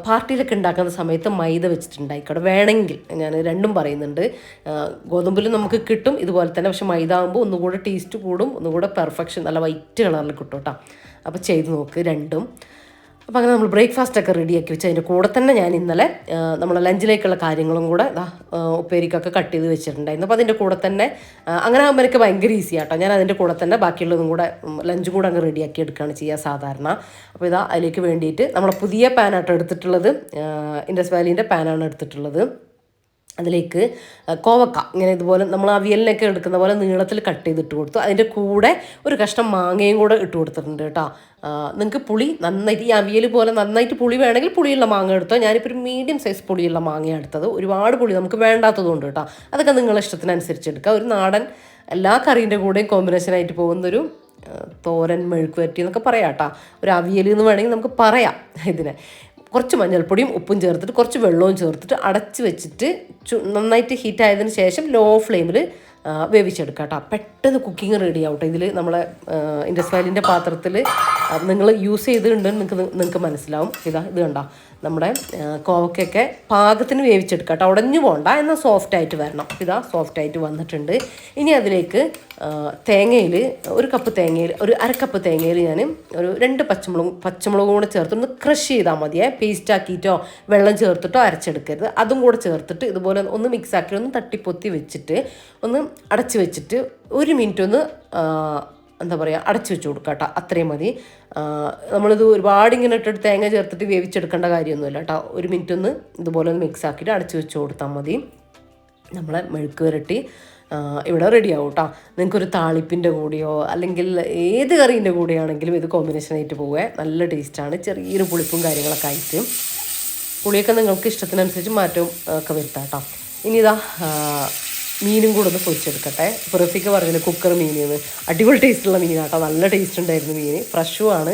പാർട്ടിയിലൊക്കെ ഉണ്ടാക്കുന്ന സമയത്ത് മൈദ വെച്ചിട്ടുണ്ടായിക്കോട്ടെ, വേണമെങ്കിൽ ഞാൻ രണ്ടും പറയുന്നുണ്ട്. ഗോതമ്പിൽ നമുക്ക് കിട്ടും ഇതുപോലെ തന്നെ, പക്ഷെ മൈദ ആകുമ്പോൾ ഒന്നുകൂടെ ടേസ്റ്റ് കൂടും, ഒന്നുകൂടെ പെർഫെക്ഷൻ നല്ല വൈറ്റ് കളറിൽ കിട്ടും കേട്ടോ. അപ്പോൾ ചെയ്ത് നോക്ക് രണ്ടും. അപ്പോൾ അങ്ങനെ നമ്മൾ ബ്രേക്ക്ഫാസ്റ്റൊക്കെ റെഡിയാക്കി വെച്ച് അതിൻ്റെ കൂടെ തന്നെ ഞാൻ ഇന്നലെ നമ്മൾ ലഞ്ചിലേക്കുള്ള കാര്യങ്ങളും കൂടെ ഉപ്പേരിക്കൊക്കെ കട്ട് ചെയ്ത് വെച്ചിട്ടുണ്ടായിരുന്നു. അപ്പോൾ അതിൻ്റെ കൂടെ തന്നെ അങ്ങനെ ആകുമ്പോൾ എനിക്ക് ഭയങ്കര ഈസി ആട്ടോ. ഞാൻ അതിൻ്റെ കൂടെ തന്നെ ബാക്കിയുള്ളതും കൂടെ ലഞ്ചും കൂടെ അങ്ങ് റെഡിയാക്കി എടുക്കുകയാണ് ചെയ്യുക സാധാരണ. അപ്പോൾ അതിലേക്ക് വേണ്ടിയിട്ട് നമ്മളെ പുതിയ പാനാട്ടോ എടുത്തിട്ടുള്ളത്, ഇൻഡസ് വാലീൻ്റെ പാനാണ് എടുത്തിട്ടുള്ളത്. അതിലേക്ക് കോവക്ക ഇങ്ങനെ ഇതുപോലെ നമ്മൾ അവിയലിനൊക്കെ എടുക്കുന്ന പോലെ നീളത്തിൽ കട്ട് ചെയ്തിട്ട് കൊടുത്തു. അതിൻ്റെ കൂടെ ഒരു കഷ്ണം മാങ്ങയും കൂടെ ഇട്ട് കൊടുത്തിട്ടുണ്ട് കേട്ടോ. നിങ്ങൾക്ക് പുളി നന്നായിട്ട്, ഈ അവിയൽ പോലെ നന്നായിട്ട് പുളി വേണമെങ്കിൽ പുളിയുള്ള മാങ്ങ എടുത്തോ. ഞാനിപ്പോൾ ഒരു മീഡിയം സൈസ് പുളിയുള്ള മാങ്ങയാണ് എടുത്തത്. ഒരുപാട് പുളി നമുക്ക് വേണ്ടാത്തതുകൊണ്ട് കേട്ടോ. അതൊക്കെ നിങ്ങളുടെ ഇഷ്ടത്തിനനുസരിച്ച് എടുക്കുക. ഒരു നാടൻ എല്ലാ കറീൻ്റെ കൂടെയും കോമ്പിനേഷനായിട്ട് പോകുന്നൊരു തോരൻ, മെഴുക്ക് വരട്ടി എന്നൊക്കെ പറയാം കേട്ടോ. ഒരു അവിയൽ എന്ന് വേണമെങ്കിൽ നമുക്ക് പറയാം ഇതിനെ. കുറച്ച് മഞ്ഞൾപ്പൊടിയും ഉപ്പും ചേർത്തിട്ട് കുറച്ച് വെള്ളവും ചേർത്തിട്ട് അടച്ച് വെച്ചിട്ട് നന്നായിട്ട് ഹീറ്റ് ആയതിന് ശേഷം ലോ ഫ്ലെയിമിൽ വേവിച്ചെടുക്കാം കേട്ടോ. പെട്ടെന്ന് കുക്കിംഗ് റെഡി ആവട്ടെ. ഇതിൽ നമ്മളെ ഇൻഡസ് വാലിൻ്റെ പാത്രത്തിൽ നിങ്ങൾ യൂസ് ചെയ്തിട്ടുണ്ടെന്ന് നിങ്ങൾക്ക് മനസ്സിലാവും. ഇത് കണ്ടോ, നമ്മുടെ കോവക്കൊക്കെ പാകത്തിന് വേവിച്ചെടുക്കാം കേട്ടോ. ഉടഞ്ഞു പോകണ്ട, എന്നാൽ സോഫ്റ്റായിട്ട് വരണം. സോഫ്റ്റായിട്ട് വന്നിട്ടുണ്ട്. ഇനി അതിലേക്ക് തേങ്ങയിൽ ഒരു കപ്പ് തേങ്ങയിൽ ഒരു അരക്കപ്പ് തേങ്ങയിൽ ഞാൻ ഒരു 2 പച്ചമുളകും കൂടെ ചേർത്തൊന്ന് ക്രഷ് ചെയ്താൽ മതിയേ. പേസ്റ്റ് ആക്കിയിട്ടോ വെള്ളം ചേർത്തിട്ടോ അരച്ചെടുക്കരുത്. അതും കൂടെ ചേർത്തിട്ട് ഇതുപോലെ ഒന്ന് മിക്സ് ആക്കി ഒന്ന് തട്ടിപ്പൊത്തി വെച്ചിട്ട് ഒന്ന് അടച്ച് വെച്ചിട്ട് 1 മിനിറ്റ് ഒന്ന് എന്താ പറയുക അടച്ച് വെച്ച് കൊടുക്കുക കേട്ടോ. അത്രയും മതി. നമ്മളിത് ഒരുപാട് ഇങ്ങനെ ഇട്ടിട്ട് തേങ്ങ ചേർത്തിട്ട് വേവിച്ചെടുക്കേണ്ട കാര്യമൊന്നുമില്ല കേട്ടോ. 1 മിനിറ്റ് ഒന്ന് ഇതുപോലെ ഒന്ന് മിക്സ് ആക്കിയിട്ട് അടച്ച് വെച്ച് കൊടുത്താൽ മതി. നമ്മളെ മെഴുക്ക് വരട്ടി ഇവിടെ റെഡി ആവും കേട്ടോ. നിങ്ങൾക്കൊരു താളിപ്പിൻ്റെ കൂടെയോ അല്ലെങ്കിൽ ഏത് കറീൻ്റെ കൂടെയാണെങ്കിലും ഇത് കോമ്പിനേഷനായിട്ട് പോവേ നല്ല ടേസ്റ്റാണ്. ചെറിയൊരു പുളിപ്പും കാര്യങ്ങളൊക്കെ ആയിട്ട്, പുളിയൊക്കെ നിങ്ങൾക്ക് ഇഷ്ടത്തിനനുസരിച്ച് മാറ്റവും ഒക്കെ വരുത്താം കേട്ടോ. ഇനി മീനും കൂടെ ഒന്ന് പൊരിച്ചെടുക്കട്ടെ. ഇപ്പോൾ റഫീക്ക് പറഞ്ഞില്ല കുക്കർ മീനെന്ന്, അടിപൊളി ടേസ്റ്റുള്ള മീനാണ് കേട്ടോ. നല്ല ടേസ്റ്റ് ഉണ്ടായിരുന്നു മീൻ, ഫ്രഷുമാണ്.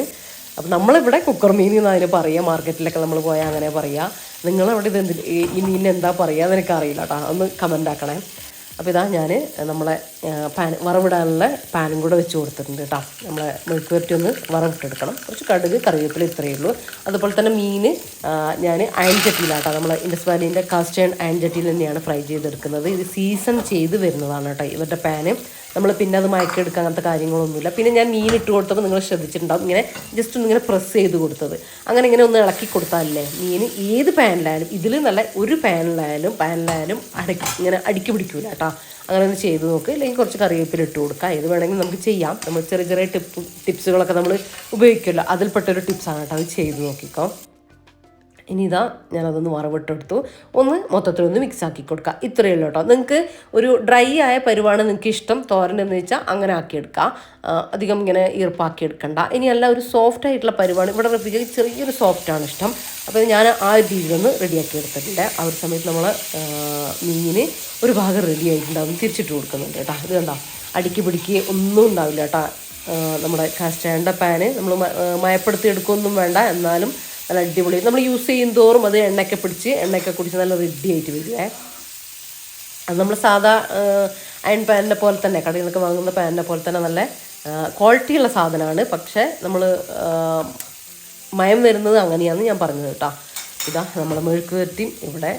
അപ്പം നമ്മളിവിടെ കുക്കർ മീൻ എന്ന് അതിന് പറയുക. മാർക്കറ്റിലൊക്കെ നമ്മൾ പോയാൽ അങ്ങനെ പറയുക. നിങ്ങളവിടെ ഈ മീനിന് എന്താ പറയുക എന്ന് എനിക്കറിയില്ല കേട്ടോ. ഒന്ന് കമൻ്റ് ആക്കണേ. അപ്പോൾ ഞാൻ നമ്മളെ വറവിടാനുള്ള പാനും കൂടെ വെച്ച് കൊടുത്തിട്ടുണ്ട് കേട്ടോ. നമ്മളെ മെഴുക്ക് വരട്ടി ഒന്ന് വറവിട്ടെടുക്കണം. കുറച്ച് കടുക്, കറിവേപ്പില, ഇത്രയേ ഉള്ളൂ. അതുപോലെ തന്നെ മീൻ ഞാൻ അയൺ ചട്ടിയിലാട്ടോ, നമ്മളെ ഇൻഡസ് വാലീൻ്റെ കാസ്റ്റ് അയൺ ചട്ടിയിൽ തന്നെയാണ് ഫ്രൈ ചെയ്തെടുക്കുന്നത്. ഇത് സീസൺ ചെയ്ത് വരുന്നതാണ് കേട്ടോ ഇവരുടെ പാന്. നമ്മൾ പിന്നെ അത് മയക്കെടുക്കുക അങ്ങനത്തെ കാര്യങ്ങളൊന്നുമില്ല. പിന്നെ ഞാൻ മീൻ ഇട്ട് കൊടുത്തപ്പോൾ നിങ്ങൾ ശ്രദ്ധിച്ചിട്ടുണ്ടാവും, ഇങ്ങനെ ജസ്റ്റ് ഒന്നിങ്ങനെ പ്രസ് ചെയ്ത് കൊടുത്തത്. അങ്ങനെ ഇങ്ങനെ ഒന്ന് ഇളക്കി കൊടുത്താലല്ലേ മീൻ ഏത് പാനിലായാലും, ഇതിൽ നല്ല ഒരു പാനിലായാലും ഇങ്ങനെ അടുക്കി പിടിക്കൂല കേട്ടോ. അങ്ങനെ ഒന്ന് ചെയ്ത് നോക്ക്. അല്ലെങ്കിൽ കുറച്ച് കറിവേപ്പില ഇട്ട് കൊടുക്കുക. ഏത് വേണമെങ്കിലും നമുക്ക് ചെയ്യാം. നമ്മൾ ചെറിയ ചെറിയ ടിപ്സുകളൊക്കെ നമ്മൾ ഉപയോഗിക്കുമല്ലോ, അതിൽപ്പെട്ടൊരു ടിപ്സാണ് കേട്ടോ. അത് ചെയ്ത് നോക്കിക്കോ. ഇനി ഞാനതൊന്ന് വറവിട്ടെടുത്തു. ഒന്ന് മൊത്തത്തിലൊന്ന് മിക്സ് ആക്കി കൊടുക്കുക. ഇത്രയേ ഉള്ളൂ കേട്ടോ. നിങ്ങൾക്ക് ഒരു ഡ്രൈ ആയ പരുവാണ് നിങ്ങൾക്ക് ഇഷ്ടം തോരൻ എന്ന് വെച്ചാൽ അങ്ങനെ ആക്കിയെടുക്കുക. അധികം ഇങ്ങനെ ഈർപ്പാക്കി എടുക്കണ്ട. ഇനിയല്ല ഒരു സോഫ്റ്റ് ആയിട്ടുള്ള പരുവാണ്, ഇവിടെ റെഫ്രിജറേറ്റർ ചെറിയൊരു സോഫ്റ്റാണ് ഇഷ്ടം. അപ്പോൾ ഞാൻ ആ ഒരു രീതിയിലൊന്ന് റെഡിയാക്കി എടുത്തിട്ടുണ്ട്. ആ ഒരു സമയത്ത് നമ്മൾ മീനിന് ഒരു ഭാഗം റെഡി ആയിട്ടുണ്ടാവും, തിരിച്ചിട്ട് കൊടുക്കുന്നുണ്ട് കേട്ടോ. ഇത് കണ്ടോ, അടുക്കി പിടിക്കുക ഒന്നും ഉണ്ടാവില്ല കേട്ടോ. നമ്മുടെ കാസ്റ്റ് അയണിൻ്റെ പാന് നമ്മൾ മയപ്പെടുത്തി എടുക്കുകയൊന്നും വേണ്ട, എന്നാലും നല്ല അടിപൊളി. നമ്മൾ യൂസ് ചെയ്യും തോറും അത് എണ്ണയൊക്കെ കുടിച്ച് നല്ല റെഡി ആയിട്ട് വരുവേ. അത് നമ്മൾ സാധാ അയൺ പാനിനെ പോലെ തന്നെ, കടയിലൊക്കെ വാങ്ങുന്ന പാനിനെ പോലെ തന്നെ നല്ല ക്വാളിറ്റിയുള്ള സാധനമാണ്. പക്ഷേ നമ്മൾ മയം വരുന്നത് അങ്ങനെയാണെന്ന് ഞാൻ പറഞ്ഞത് കേട്ടോ. നമ്മുടെ മെഴുക്ക് വരട്ടിയും ഇവിടെ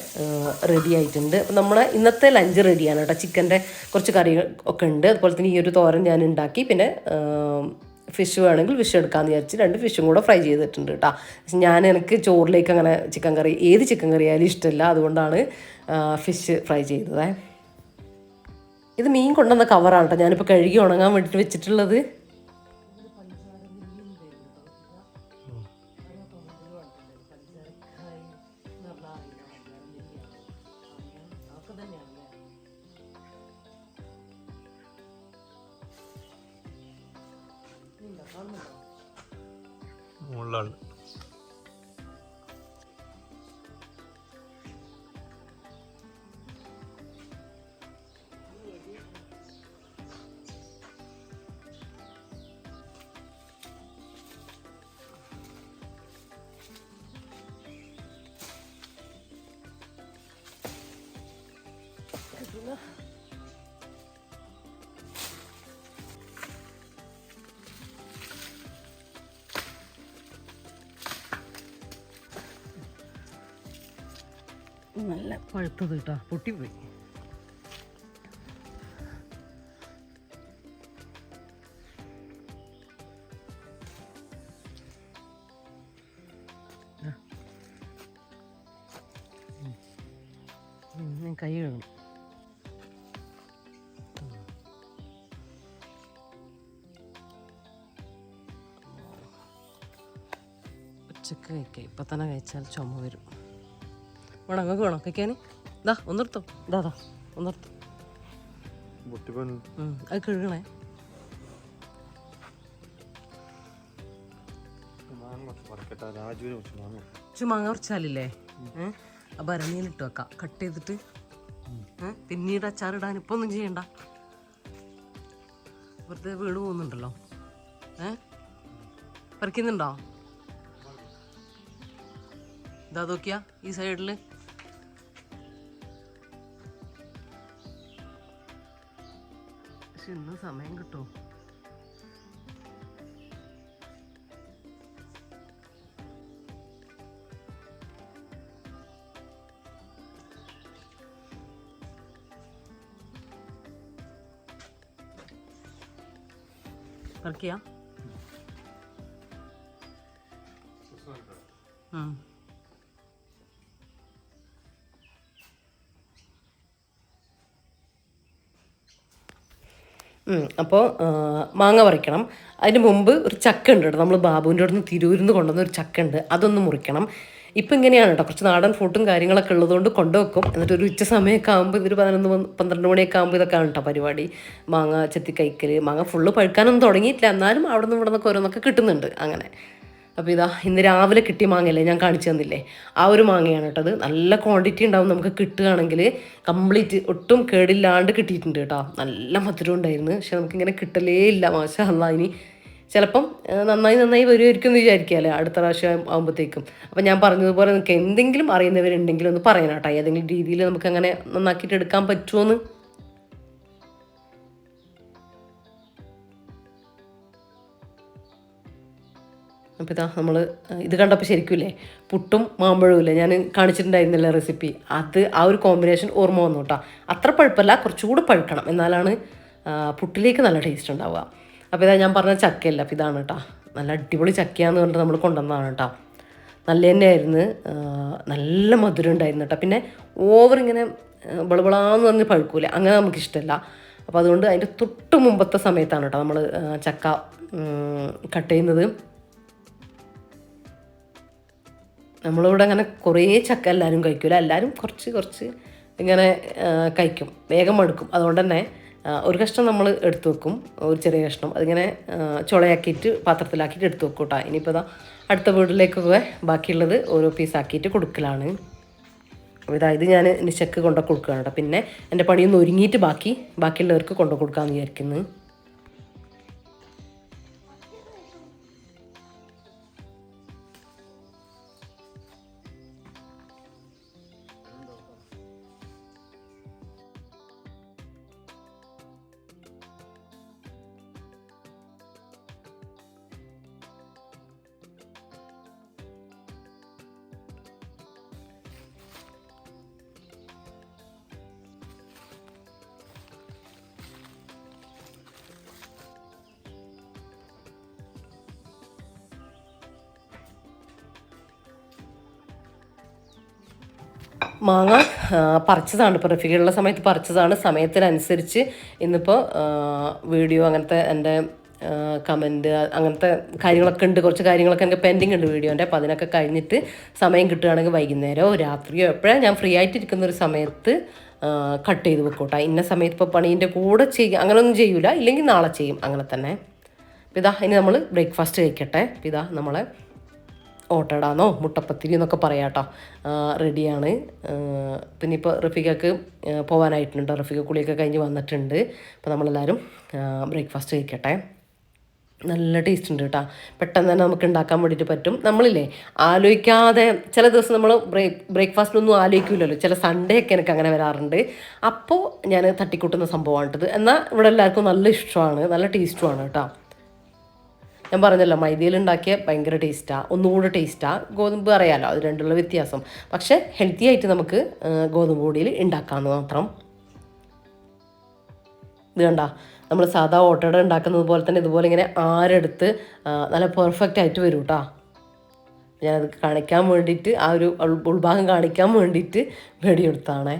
റെഡി ആയിട്ടുണ്ട്. അപ്പം നമ്മുടെ ഇന്നത്തെ ലഞ്ച് റെഡിയാണ് കേട്ടോ. ചിക്കൻ്റെ കുറച്ച് കറികൾ ഒക്കെ ഉണ്ട്. അതുപോലെ തന്നെ ഈ ഒരു തോരൻ ഞാൻ ഉണ്ടാക്കി. പിന്നെ ഫിഷ് വേണമെങ്കിൽ ഫിഷ് എടുക്കാമെന്ന് വിചാരിച്ച് 2 ഫിഷും കൂടെ ഫ്രൈ ചെയ്തിട്ടുണ്ട് കേട്ടോ. എനിക്ക് ചോറിലേക്ക് അങ്ങനെ ചിക്കൻ കറി, ഏത് ചിക്കൻ കറി ആയാലും ഇഷ്ടമില്ല. അതുകൊണ്ടാണ് ഫിഷ് ഫ്രൈ ചെയ്തത്. ഇത് മീൻ കൊണ്ടുവന്ന കവറാണ് കേട്ടോ, ഞാനിപ്പോൾ കഴുകി ഉണങ്ങാൻ വേണ്ടിയിട്ട് വെച്ചിട്ടുള്ളത്. മുകളിലാണ് നല്ല പഴുത്തത് കേട്ടോ, പൊട്ടിപ്പോയി. ഞാൻ കൈ കഴുകണം. ഉച്ചക്ക് കഴിക്കാം, ഇപ്പം തന്നെ കഴിച്ചാൽ ചുമ വരും. വേണം അങ്ങക്ക് വേണം കഴിക്കാൻ? ഇതാ ഒന്നിർത്തോ, ഇതാ ഒന്നിർത്തോ. അത് കഴുകണേ. മാങ്ങ കുറച്ചാലില്ലേ ആ ഭരണിയിലിട്ട് വെക്കാം, കട്ട് ചെയ്തിട്ട്. പിന്നീട് അച്ചാറിടാൻ ഇപ്പൊ ഒന്നും ചെയ്യണ്ട, വെറുതെ വീട് പോകുന്നുണ്ടല്ലോ. പറിക്കുന്നുണ്ടോ? ഇതാ നോക്കിയാ ഈ സൈഡില്. പക്ഷെ ഇന്ന് സമയം കിട്ടുമോ? പറിക്കുക. അപ്പോൾ മാങ്ങ പറിക്കണം. അതിന് മുമ്പ് ഒരു ചക്ക ഉണ്ട് കേട്ടോ, നമ്മൾ ബാബുവിൻ്റെ അടുത്ത് നിന്ന് തിരൂരിന്ന് കൊണ്ടുവന്ന ഒരു ചക്ക ഉണ്ട്, അതൊന്ന് മുറിക്കണം. ഇപ്പം ഇങ്ങനെയാണ് കേട്ടോ, കുറച്ച് നാടൻ ഫുഡും കാര്യങ്ങളൊക്കെ ഉള്ളതുകൊണ്ട് കൊണ്ടുവെക്കും. എന്നിട്ട് ഒരു ഉച്ച സമയമൊക്കെ ആകുമ്പോൾ, ഇതൊരു 11-12 മണിയൊക്കെ ആകുമ്പോൾ ഇതൊക്കെയാണ് കേട്ടോ പരിപാടി. മാങ്ങ ചെത്തി കഴിക്കൽ. മാങ്ങ ഫുള്ള് പഴുക്കാനൊന്നും തുടങ്ങിയിട്ടില്ല, എന്നാലും അവിടെ നിന്ന് ഇവിടെ നിന്നൊക്കെ ഓരോന്നൊക്കെ കിട്ടുന്നുണ്ട് അങ്ങനെ. അപ്പോൾ ഇതാ ഇന്ന് രാവിലെ കിട്ടിയ മാങ്ങയല്ലേ ഞാൻ കാണിച്ചു തന്നില്ലേ, ആ ഒരു മാങ്ങയാണ് കേട്ടത്. നല്ല ക്വാണ്ടിറ്റി ഉണ്ടാവും നമുക്ക് കിട്ടുകയാണെങ്കിൽ. കംപ്ലീറ്റ് ഒട്ടും കേടില്ലാണ്ട് കിട്ടിയിട്ടുണ്ട് കേട്ടോ. നല്ല മധുരം ഉണ്ടായിരുന്നു, പക്ഷെ നമുക്കിങ്ങനെ കിട്ടലേ ഇല്ല. മാഷാ അല്ലാ, ഇനി ചിലപ്പം നന്നായി വരുമായിരിക്കും എന്ന് വിചാരിക്കുകയല്ലേ അടുത്ത പ്രാവശ്യം ആകുമ്പോഴത്തേക്കും. അപ്പം ഞാൻ പറഞ്ഞതുപോലെ നിങ്ങൾക്ക് എന്തെങ്കിലും അറിയുന്നവരുണ്ടെങ്കിലും ഒന്ന് പറയാം കേട്ടോ, ഏതെങ്കിലും രീതിയിൽ നമുക്കങ്ങനെ നന്നാക്കിയിട്ട് എടുക്കാൻ പറ്റുമോയെന്ന്. അപ്പോൾ ഇതാ നമ്മൾ ഇത് കണ്ടപ്പോൾ ശരിക്കുമില്ലേ പുട്ടും മാമ്പഴവും ഇല്ലേ ഞാൻ കാണിച്ചിട്ടുണ്ടായിരുന്നില്ല റെസിപ്പി, അത് ആ ഒരു കോമ്പിനേഷൻ ഓർമ്മ വന്നു കേട്ടോ. അത്ര പഴുപ്പല്ല, കുറച്ചുകൂടി പഴുക്കണം, എന്നാലാണ് പുട്ടിലേക്ക് നല്ല ടേസ്റ്റ് ഉണ്ടാവുക. അപ്പോൾ ഇതാ ഞാൻ പറഞ്ഞ ചക്കയല്ല, അപ്പോൾ ഇതാണ് കേട്ടോ. നല്ല അടിപൊളി ചക്കയാന്ന് പറഞ്ഞിട്ട് നമ്മൾ കൊണ്ടുവന്നതാണ് കേട്ടോ. നല്ല തന്നെയായിരുന്നു, നല്ല മധുരം ഉണ്ടായിരുന്നു കേട്ടോ. പിന്നെ ഓവർ ഇങ്ങനെ ബളബളാന്ന് പറഞ്ഞ് പഴുക്കൂല, അങ്ങനെ നമുക്കിഷ്ടമല്ല. അപ്പോൾ അതുകൊണ്ട് അതിൻ്റെ തൊട്ട് മുമ്പത്തെ സമയത്താണ് കേട്ടോ നമ്മൾ ചക്ക കട്ട് ചെയ്യുന്നത്. നമ്മളിവിടെ അങ്ങനെ കുറേ ചക്ക എല്ലാവരും കഴിക്കില്ല, എല്ലാവരും കുറച്ച് ഇങ്ങനെ കഴിക്കും, വേഗം മടുക്കും. അതുകൊണ്ട് തന്നെ ഒരു കഷ്ണം നമ്മൾ എടുത്തു വെക്കും, ഒരു ചെറിയ കഷ്ണം അതിങ്ങനെ ചുളയാക്കിയിട്ട് പാത്രത്തിലാക്കിയിട്ട് എടുത്തു വെക്കും കേട്ടോ. ഇനിയിപ്പോൾ ഇതാ അടുത്ത വീട്ടിലേക്കൊക്കെ ബാക്കിയുള്ളത് ഓരോ പീസാക്കിയിട്ട് കൊടുക്കലാണ്. അപ്പോൾ ഇത് ഞാൻ നിശക്ക് കൊണ്ടു കൊടുക്കുകയാണ് കേട്ടോ. പിന്നെ എൻ്റെ പണിയൊന്ന് ഒരുങ്ങിയിട്ട് ബാക്കിയുള്ളവർക്ക് കൊണ്ടു കൊടുക്കാമെന്ന് വിചാരിക്കുന്നു. മാങ്ങ പറിച്ചതാണ്, ഇപ്പോൾ റഫീഖുള്ള സമയത്ത് പറിച്ചതാണ്. സമയത്തിനനുസരിച്ച് ഇന്നിപ്പോൾ വീഡിയോ അങ്ങനത്തെ എൻ്റെ കമൻറ്റ് അങ്ങനത്തെ കാര്യങ്ങളൊക്കെ ഉണ്ട്, കുറച്ച് കാര്യങ്ങളൊക്കെ എനിക്ക് പെൻഡിങ് ഉണ്ട് വീഡിയോൻ്റെ. അപ്പോൾ അതിനൊക്കെ കഴിഞ്ഞിട്ട് സമയം കിട്ടുകയാണെങ്കിൽ വൈകുന്നേരമോ രാത്രിയോ എപ്പോഴാണ് ഞാൻ ഫ്രീ ആയിട്ടിരിക്കുന്ന ഒരു സമയത്ത് കട്ട് ചെയ്ത് വെക്കോട്ടെ. ഇന്ന സമയത്ത് ഇപ്പോൾ പണീൻ്റെ കൂടെ ചെയ്യുക അങ്ങനെയൊന്നും ചെയ്യൂല, ഇല്ലെങ്കിൽ നാളെ ചെയ്യും അങ്ങനെ തന്നെ. അപ്പോൾ ഇതാ ഇനി നമ്മൾ ബ്രേക്ക്ഫാസ്റ്റ് കഴിക്കട്ടെ. അപ്പോൾ ഇതാ നമ്മളെ ഓട്ടടാന്നോ മുട്ടപ്പത്തിരി എന്നൊക്കെ പറയാം കേട്ടോ, റെഡിയാണ്. പിന്നെ ഇപ്പോൾ റഫീഖക്ക് പോകാനായിട്ടുണ്ട്, റഫീഖ കുളിയൊക്കെ കഴിഞ്ഞ് വന്നിട്ടുണ്ട്. അപ്പോൾ നമ്മളെല്ലാവരും ബ്രേക്ക്ഫാസ്റ്റ് കഴിക്കട്ടെ. നല്ല ടേസ്റ്റ് ഉണ്ട് കേട്ടോ, പെട്ടെന്ന് തന്നെ നമുക്ക് ഉണ്ടാക്കാൻ വേണ്ടിയിട്ട് പറ്റും. നമ്മളില്ലേ ആലോചിക്കാതെ ചില ദിവസം നമ്മൾ ബ്രേക്ക്ഫാസ്റ്റിനൊന്നും ആലോചിക്കില്ലല്ലോ, ചില സൺഡേ ഒക്കെ എനിക്ക് അങ്ങനെ വരാറുണ്ട്. അപ്പോൾ ഞാൻ തട്ടിക്കൂട്ടുന്ന സംഭവമാണിട്ടത്. എന്നാൽ ഇവിടെ എല്ലാവർക്കും നല്ല ഇഷ്ടമാണ്, നല്ല ടേസ്റ്റുമാണ് കേട്ടോ. ഞാൻ പറഞ്ഞല്ലോ മൈദയിൽ ഉണ്ടാക്കിയ ഭയങ്കര ടേസ്റ്റാണ്, ഒന്നുകൂടെ ടേസ്റ്റാണ്. ഗോതമ്പ് അറിയാമല്ലോ, അത് രണ്ടുള്ള വ്യത്യാസം. പക്ഷേ ഹെൽത്തി ആയിട്ട് നമുക്ക് ഗോതമ്പ് പൊടിയിൽ ഉണ്ടാക്കാമെന്ന് മാത്രം. ഇത് കണ്ട, നമ്മൾ സാധാ ഓട്ടട ഉണ്ടാക്കുന്നത് പോലെ തന്നെ ഇതുപോലെ ഇങ്ങനെ ആരെടുത്ത് നല്ല പെർഫെക്റ്റ് ആയിട്ട് വരും കേട്ടോ. ഞാനത് കാണിക്കാൻ വേണ്ടിയിട്ട്, ആ ഒരു ഉൾഭാഗം കാണിക്കാൻ വേണ്ടിയിട്ട് വീഡിയോ എടുത്തതാണേ.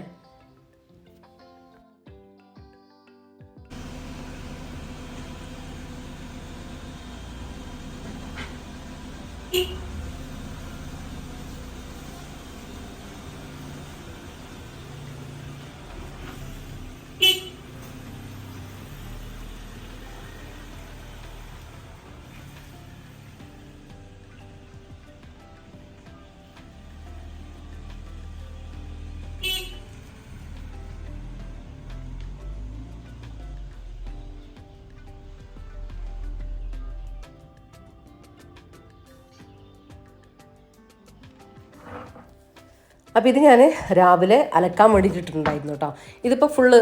അപ്പോൾ ഇത് ഞാൻ രാവിലെ അലക്കാൻ വേണ്ടിയിട്ടിട്ടുണ്ടായിരുന്നു കേട്ടോ. ഇതിപ്പോൾ ഫുള്ള്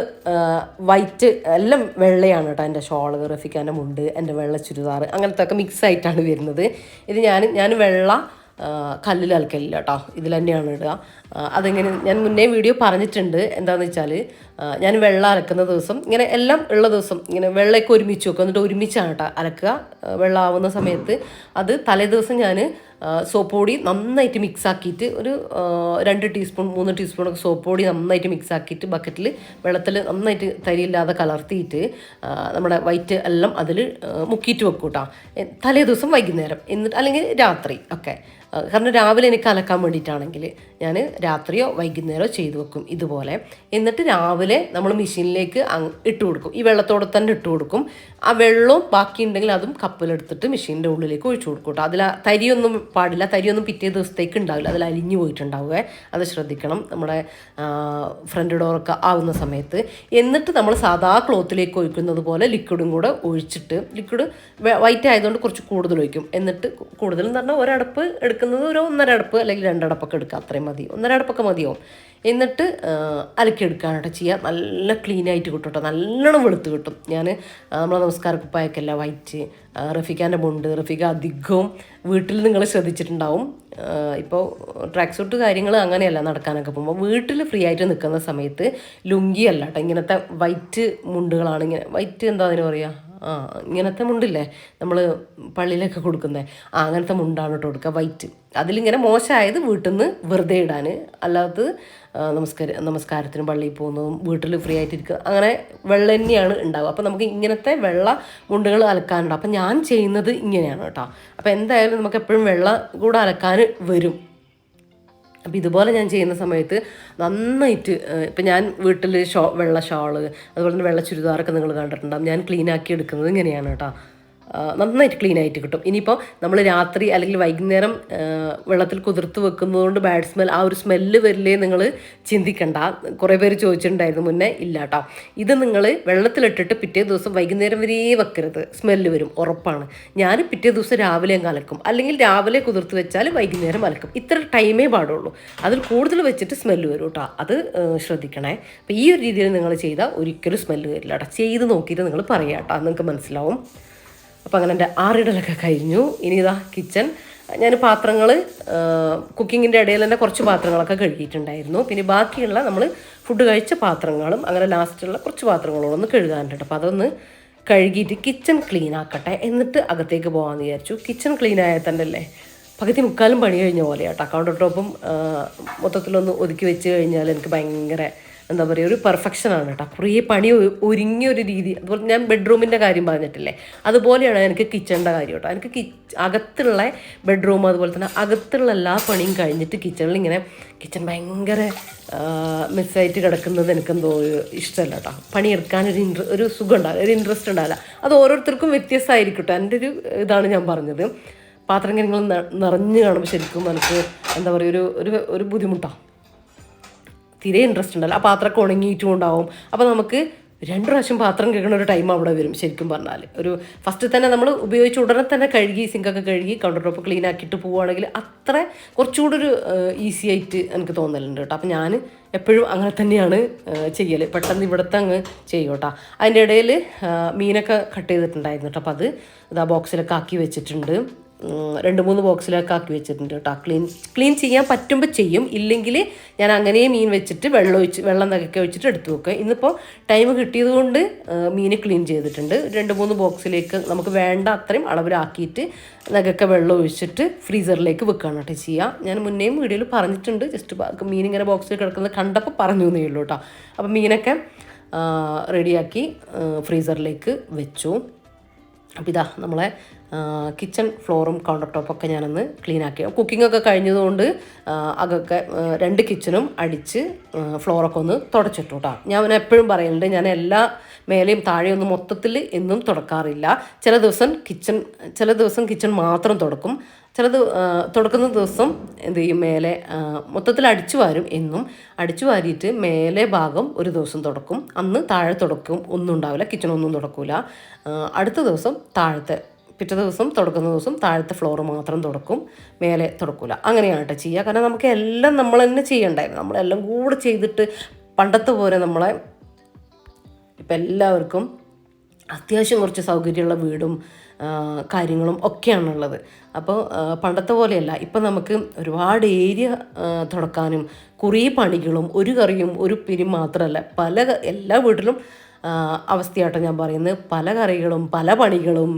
വൈറ്റ് എല്ലാം വെള്ളയാണ് കേട്ടോ. എൻ്റെ ഷോള്, റഫിക്കാൻ്റെ മുണ്ട്, എൻ്റെ വെള്ള ചുരിദാർ, അങ്ങനത്തെ ഒക്കെ മിക്സ് ആയിട്ടാണ് വരുന്നത്. ഇത് ഞാൻ വെള്ള കല്ലിൽ അലക്കലില്ല കേട്ടോ, ഇതിൽ തന്നെയാണ് ഇടുക. അതെങ്ങനെ ഞാൻ മുന്നേ വീഡിയോ പറഞ്ഞിട്ടുണ്ട്. എന്താണെന്ന് വെച്ചാൽ ഞാൻ വെള്ളം അലക്കുന്ന ദിവസം ഇങ്ങനെ എല്ലാം ഉള്ള ദിവസം ഇങ്ങനെ വെള്ളമൊക്കെ ഒരുമിച്ച് വെക്കും, എന്നിട്ട് ഒരുമിച്ചാണ് കേട്ടോ അലക്കുക. വെള്ളം ആവുന്ന സമയത്ത് അത് തലേ ദിവസം ഞാൻ സോപ്പ് പൊടി നന്നായിട്ട് മിക്സ് ആക്കിയിട്ട് ഒരു 2 ടീസ്പൂൺ 3 ടീസ്പൂണൊക്കെ സോപ്പ് പൊടി നന്നായിട്ട് മിക്സ് ആക്കിയിട്ട് ബക്കറ്റിൽ വെള്ളത്തിൽ നന്നായിട്ട് തരിയില്ലാതെ കലർത്തിയിട്ട് നമ്മുടെ വൈറ്റ് എല്ലാം അതിൽ മുക്കിയിട്ട് വെക്കും കേട്ടോ. തലേ ദിവസം വൈകുന്നേരം, എന്നിട്ട് അല്ലെങ്കിൽ രാത്രി ഒക്കെ. കാരണം രാവിലെ എനിക്ക് അലക്കാൻ വേണ്ടിയിട്ടാണെങ്കിൽ ഞാൻ രാത്രിയോ വൈകുന്നേരമോ ചെയ്ത് വെക്കും ഇതുപോലെ. എന്നിട്ട് രാവിലെ നമ്മൾ മെഷീനിലേക്ക് ഇട്ട് കൊടുക്കും, ഈ വെള്ളത്തോടെ തന്നെ ഇട്ട് കൊടുക്കും. ആ വെള്ളവും ബാക്കിയുണ്ടെങ്കിൽ അതും കപ്പിലെടുത്തിട്ട് മെഷീനിൻ്റെ ഉള്ളിലേക്ക് ഒഴിച്ചു കൊടുക്കും കേട്ടോ. അതിൽ തരിയൊന്നും പാടില്ല, തരിയൊന്നും പിറ്റേ ദിവസത്തേക്ക് ഉണ്ടാവില്ല, അതിൽ അലിഞ്ഞു പോയിട്ടുണ്ടാവുക. അത് ശ്രദ്ധിക്കണം നമ്മുടെ ഫ്രണ്ട് ഡോറൊക്കെ ആവുന്ന സമയത്ത്. എന്നിട്ട് നമ്മൾ സാധാ ക്ലോത്തിലേക്ക് ഒഴിക്കുന്നത് പോലെ ലിക്വിഡും കൂടെ ഒഴിച്ചിട്ട്, ലിക്വിഡ് വൈറ്റ് ആയതുകൊണ്ട് കുറച്ച് കൂടുതൽ ഒഴിക്കും. എന്നിട്ട് കൂടുതലെന്ന് പറഞ്ഞാൽ ഒരടപ്പ് എടുക്കുന്നത് ഒരു 1.5 അടപ്പ് അല്ലെങ്കിൽ 2 അടപ്പൊക്കെ എടുക്കുക, അത്രയും മതി. 1.5 അടപ്പൊക്കെ മതിയാവും. എന്നിട്ട് അലക്കിയെടുക്കാനായിട്ട് ചെയ്യുക. നല്ല ക്ലീൻ ആയിട്ട് കിട്ടും കേട്ടോ, നല്ലോണം വെളുത്ത് കിട്ടും. ഞാൻ നമ്മളെ നമസ്കാര കുപ്പായൊക്കെയല്ല വൈറ്റ്, റഫിക്കാൻ്റെ മുണ്ട്, റഫിക്ക അധികവും വീട്ടിൽ നിങ്ങൾ ശ്രദ്ധിച്ചിട്ടുണ്ടാവും. ഇപ്പോൾ ട്രാക്ക് സൂട്ട് കാര്യങ്ങൾ അങ്ങനെയല്ല നടക്കാനൊക്കെ പോകുമ്പോൾ, വീട്ടിൽ ഫ്രീ ആയിട്ട് നിൽക്കുന്ന സമയത്ത് ലുങ്കി അല്ല കേട്ടോ, ഇങ്ങനത്തെ വൈറ്റ് മുണ്ടുകളാണ്. ഇങ്ങനെ വൈറ്റ് എന്താ അതിന് പറയുക, ഇങ്ങനത്തെ മുണ്ടില്ലേ നമ്മൾ പള്ളിയിലൊക്കെ കൊടുക്കുന്നത്, അങ്ങനത്തെ മുണ്ടാണ് കേട്ടോ കൊടുക്കുക, വൈറ്റ്. അതിലിങ്ങനെ മോശമായത് വീട്ടിൽ നിന്ന് വെറുതെ ഇടാൻ, അല്ലാത്തത് നമസ്കാരത്തിന് പള്ളിയിൽ പോകുന്നതും വീട്ടിൽ ഫ്രീ ആയിട്ടിരിക്കുക, അങ്ങനെ വെള്ള തന്നെയാണ് ഉണ്ടാവുക. അപ്പോൾ നമുക്ക് ഇങ്ങനത്തെ വെള്ള മുണ്ടുകൾ അലക്കാനുണ്ട്. അപ്പം ഞാൻ ചെയ്യുന്നത് ഇങ്ങനെയാണ് കേട്ടോ. അപ്പോൾ എന്തായാലും നമുക്ക് എപ്പോഴും വെള്ള കൂടെ അലക്കാൻ വരും. അപ്പോൾ ഇതുപോലെ ഞാൻ ചെയ്യുന്ന സമയത്ത് നന്നായിട്ട്, ഇപ്പം ഞാൻ വീട്ടിൽ വെള്ള ഷോള് അതുപോലെ തന്നെ വെള്ള ചുരിദാറൊക്കെ നിങ്ങൾ കണ്ടിട്ടുണ്ടാകും. ഞാൻ ക്ലീൻ ആക്കി എടുക്കുന്നത് ഇങ്ങനെയാണ് കേട്ടോ. നന്നായിട്ട് ക്ലീൻ ആയിട്ട് കിട്ടും. ഇനിയിപ്പോൾ നമ്മൾ രാത്രി അല്ലെങ്കിൽ വൈകുന്നേരം വെള്ളത്തിൽ കുതിർത്ത് വെക്കുന്നതുകൊണ്ട് ബാഡ് സ്മെൽ, ആ ഒരു സ്മെല്ല് വരില്ലേ നിങ്ങൾ ചിന്തിക്കണ്ട. കുറേ പേര് ചോദിച്ചിട്ടുണ്ടായിരുന്നു മുന്നേ. ഇല്ല കേട്ടോ, ഇത് നിങ്ങൾ വെള്ളത്തിലിട്ടിട്ട് പിറ്റേ ദിവസം വൈകുന്നേരം വരെ വെക്കരുത്, സ്മെല്ല് വരും, ഉറപ്പാണ്. ഞാൻ പിറ്റേ ദിവസം രാവിലെ അങ്ങ് അലക്കും, അല്ലെങ്കിൽ രാവിലെ കുതിർത്ത് വെച്ചാൽ വൈകുന്നേരം അലക്കും. ഇത്ര ടൈമേ പാടുള്ളൂ. അതിൽ കൂടുതൽ വെച്ചിട്ട് സ്മെല്ല് വരും കേട്ടോ, അത് ശ്രദ്ധിക്കണേ. അപ്പോൾ ഈ ഒരു രീതിയിൽ നിങ്ങൾ ചെയ്താൽ ഒരിക്കലും സ്മെല്ല് വരില്ല കേട്ടോ. ചെയ്ത് നോക്കിയിട്ട് നിങ്ങൾ പറയാം കേട്ടോ, നിങ്ങൾക്ക് മനസ്സിലാവും. അപ്പോൾ അങ്ങനെ എൻ്റെ ആറിടലൊക്കെ കഴിഞ്ഞു. ഇനി ഇതാ കിച്ചൺ, ഞാൻ പാത്രങ്ങൾ കുക്കിങ്ങിൻ്റെ ഇടയിൽ തന്നെ കുറച്ച് പാത്രങ്ങളൊക്കെ കഴുകിയിട്ടുണ്ടായിരുന്നു. പിന്നെ ബാക്കിയുള്ള നമ്മൾ ഫുഡ് കഴിച്ച പാത്രങ്ങളും അങ്ങനെ ലാസ്റ്റുള്ള കുറച്ച് പാത്രങ്ങളോട് ഒന്ന് കഴുകാനുണ്ട്. അപ്പോൾ അതൊന്ന് കഴുകിയിട്ട് കിച്ചൺ ക്ലീൻ ആക്കട്ടെ, എന്നിട്ട് അകത്തേക്ക് പോകാമെന്ന് വിചാരിച്ചു. കിച്ചൺ ക്ലീൻ ആയാൽ തന്നെ അല്ലേ പകുതി മുക്കാലും പണി കഴിഞ്ഞ പോലെ കേട്ടോ. കൗണ്ടർ ടോപ്പും മൊത്തത്തിലൊന്ന് ഒതുക്കി വെച്ച് കഴിഞ്ഞാൽ എനിക്ക് ഭയങ്കര എന്താ പറയുക, ഒരു പെർഫെക്ഷനാണ് കേട്ടോ. കുറേ പണി ഒരുങ്ങിയൊരു രീതി. അതുപോലെ ഞാൻ ബെഡ്റൂമിൻ്റെ കാര്യം പറഞ്ഞിട്ടില്ലേ, അതുപോലെയാണ് എനിക്ക് കിച്ചണിൻ്റെ കാര്യം കേട്ടോ. എനിക്ക് അകത്തുള്ള ബെഡ്റൂം അതുപോലെ തന്നെ അകത്തുള്ള എല്ലാ പണിയും കഴിഞ്ഞിട്ട് കിച്ചണിൽ ഇങ്ങനെ കിച്ചൺ ഭയങ്കര മിസ്സായിട്ട് കിടക്കുന്നത് എനിക്കെന്തോ ഇഷ്ടമല്ല കേട്ടോ. പണിയെടുക്കാൻ ഒരു സുഖം ഉണ്ടാവില്ല, ഒരു ഇൻട്രസ്റ്റ് ഉണ്ടാവില്ല. അത് ഓരോരുത്തർക്കും വ്യത്യസ്തമായിരിക്കും കേട്ടോ. എൻ്റെ ഒരു ഇതാണ് ഞാൻ പറഞ്ഞത്. പാത്രം കാര്യങ്ങൾ നിറഞ്ഞു കാണുമ്പോൾ ശരിക്കും എനിക്ക് എന്താ പറയുക, ഒരു ബുദ്ധിമുട്ടാണ്. തീരെ ഇൻട്രസ്റ്റ് ഉണ്ടല്ലോ. ആ പാത്രമൊക്കെ ഉണങ്ങിയിട്ടും ഉണ്ടാവും. അപ്പോൾ നമുക്ക് രണ്ട് പ്രാവശ്യം പാത്രം കഴുകുന്ന ഒരു ടൈം അവിടെ വരും ശരിക്കും പറഞ്ഞാൽ. ഒരു ഫസ്റ്റ് തന്നെ നമ്മൾ ഉപയോഗിച്ച ഉടനെ തന്നെ കഴുകി സിങ്കൊക്കെ കഴുകി കൗണ്ടർ ടോപ്പ് ക്ലീൻ ആക്കിയിട്ട് പോവുകയാണെങ്കിൽ അത്ര കുറച്ചുകൂടി ഒരു ഈസി ആയിട്ട് എനിക്ക് തോന്നലുണ്ട് കേട്ടോ. അപ്പം ഞാൻ എപ്പോഴും അങ്ങനെ തന്നെയാണ് ചെയ്യൽ. പെട്ടെന്ന് ഇവിടുത്തെ അങ്ങ് ചെയ്യും കേട്ടോ. അതിൻ്റെ ഇടയിൽ മീനൊക്കെ കട്ട് ചെയ്തിട്ടുണ്ടായിരുന്നു കേട്ടോ. അപ്പം അത് ഇതാ ബോക്സിലൊക്കെ ആക്കി വെച്ചിട്ടുണ്ട്. 2-3 ബോക്സിലൊക്കെ ആക്കി വെച്ചിട്ടുണ്ട് കേട്ടോ. ക്ലീൻ ചെയ്യാൻ പറ്റുമ്പോൾ ചെയ്യും, ഇല്ലെങ്കിൽ ഞാൻ അങ്ങനെ മീൻ വെച്ചിട്ട് വെള്ളം നകക്കെ ഒഴിച്ചിട്ട് എടുത്തു വെക്കുക. ഇന്നിപ്പോൾ ടൈം കിട്ടിയത് കൊണ്ട് മീൻ ക്ലീൻ ചെയ്തിട്ടുണ്ട്. 2-3 ബോക്സിലേക്ക് നമുക്ക് വേണ്ട അത്രയും അളവിലാക്കിയിട്ട് നകക്കെ വെള്ളം ഒഴിച്ചിട്ട് ഫ്രീസറിലേക്ക് വെക്കുകയാണ് കേട്ടോ ചെയ്യുക. ഞാൻ മുന്നേയും വീഡിയോയിൽ പറഞ്ഞിട്ടുണ്ട്, ജസ്റ്റ് മീൻ ഇങ്ങനെ ബോക്സിൽ കിടക്കുന്നത് കണ്ടപ്പോൾ പറഞ്ഞു എന്നേ ഉള്ളൂ കേട്ടോ. അപ്പോൾ മീനൊക്കെ റെഡിയാക്കി ഫ്രീസറിലേക്ക് വെച്ചു. അപ്പോൾ ഇതാ നമ്മളെ കിച്ചൺ ഫ്ലോറും കൗണ്ടർ ടോപ്പൊക്കെ ഞാനൊന്ന് ക്ലീൻ ആക്കി. കുക്കിങ്ങൊക്കെ കഴിഞ്ഞതുകൊണ്ട് അതൊക്കെ 2 കിച്ചണും അടിച്ച് ഫ്ലോറൊക്കെ ഒന്ന് തുടച്ചിട്ടു കേട്ടോ. ഞാൻ എപ്പോഴും പറയുന്നുണ്ട്, ഞാൻ എല്ലാ മേലെയും താഴെയൊന്നും മൊത്തത്തിൽ എന്നും തുടക്കാറില്ല. ചില ദിവസം കിച്ചൺ മാത്രം തുടക്കും. തുടക്കുന്ന ദിവസം എന്ത് ചെയ്യും, മേലെ മൊത്തത്തിൽ അടിച്ചു വാരും. എന്നും അടിച്ചു വാരിയിട്ട് മേലെ ഭാഗം ഒരു ദിവസം തുടക്കും, അന്ന് താഴെ തുടക്കും ഒന്നും ഉണ്ടാവില്ല, കിച്ചണൊന്നും തുടക്കില്ല. അടുത്ത ദിവസം പിറ്റേ ദിവസം തുടക്കുന്ന ദിവസം താഴത്തെ ഫ്ലോർ മാത്രം തുടക്കും, മേലെ തുടക്കില്ല. അങ്ങനെയാണ് കേട്ടോ ചെയ്യുക. കാരണം നമുക്ക് എല്ലാം നമ്മൾ തന്നെ ചെയ്യണ്ടായിരുന്നു. നമ്മളെല്ലാം കൂടെ ചെയ്തിട്ട് പണ്ടത്തെ പോലെ നമ്മളെ ഇപ്പം എല്ലാവർക്കും അത്യാവശ്യം കുറച്ച് സൗകര്യമുള്ള വീടും കാര്യങ്ങളും ഒക്കെയാണുള്ളത്. അപ്പോൾ പണ്ടത്തെ പോലെയല്ല. ഇപ്പം നമുക്ക് ഒരുപാട് ഏരിയ തുടക്കാനും കുറേ പണികളും, ഒരു കറിയും ഒരു പിരിയും മാത്രമല്ല, എല്ലാ വീട്ടിലും അവസ്ഥയാട്ടോ ഞാൻ പറയുന്നത്. പല കറികളും പല പണികളും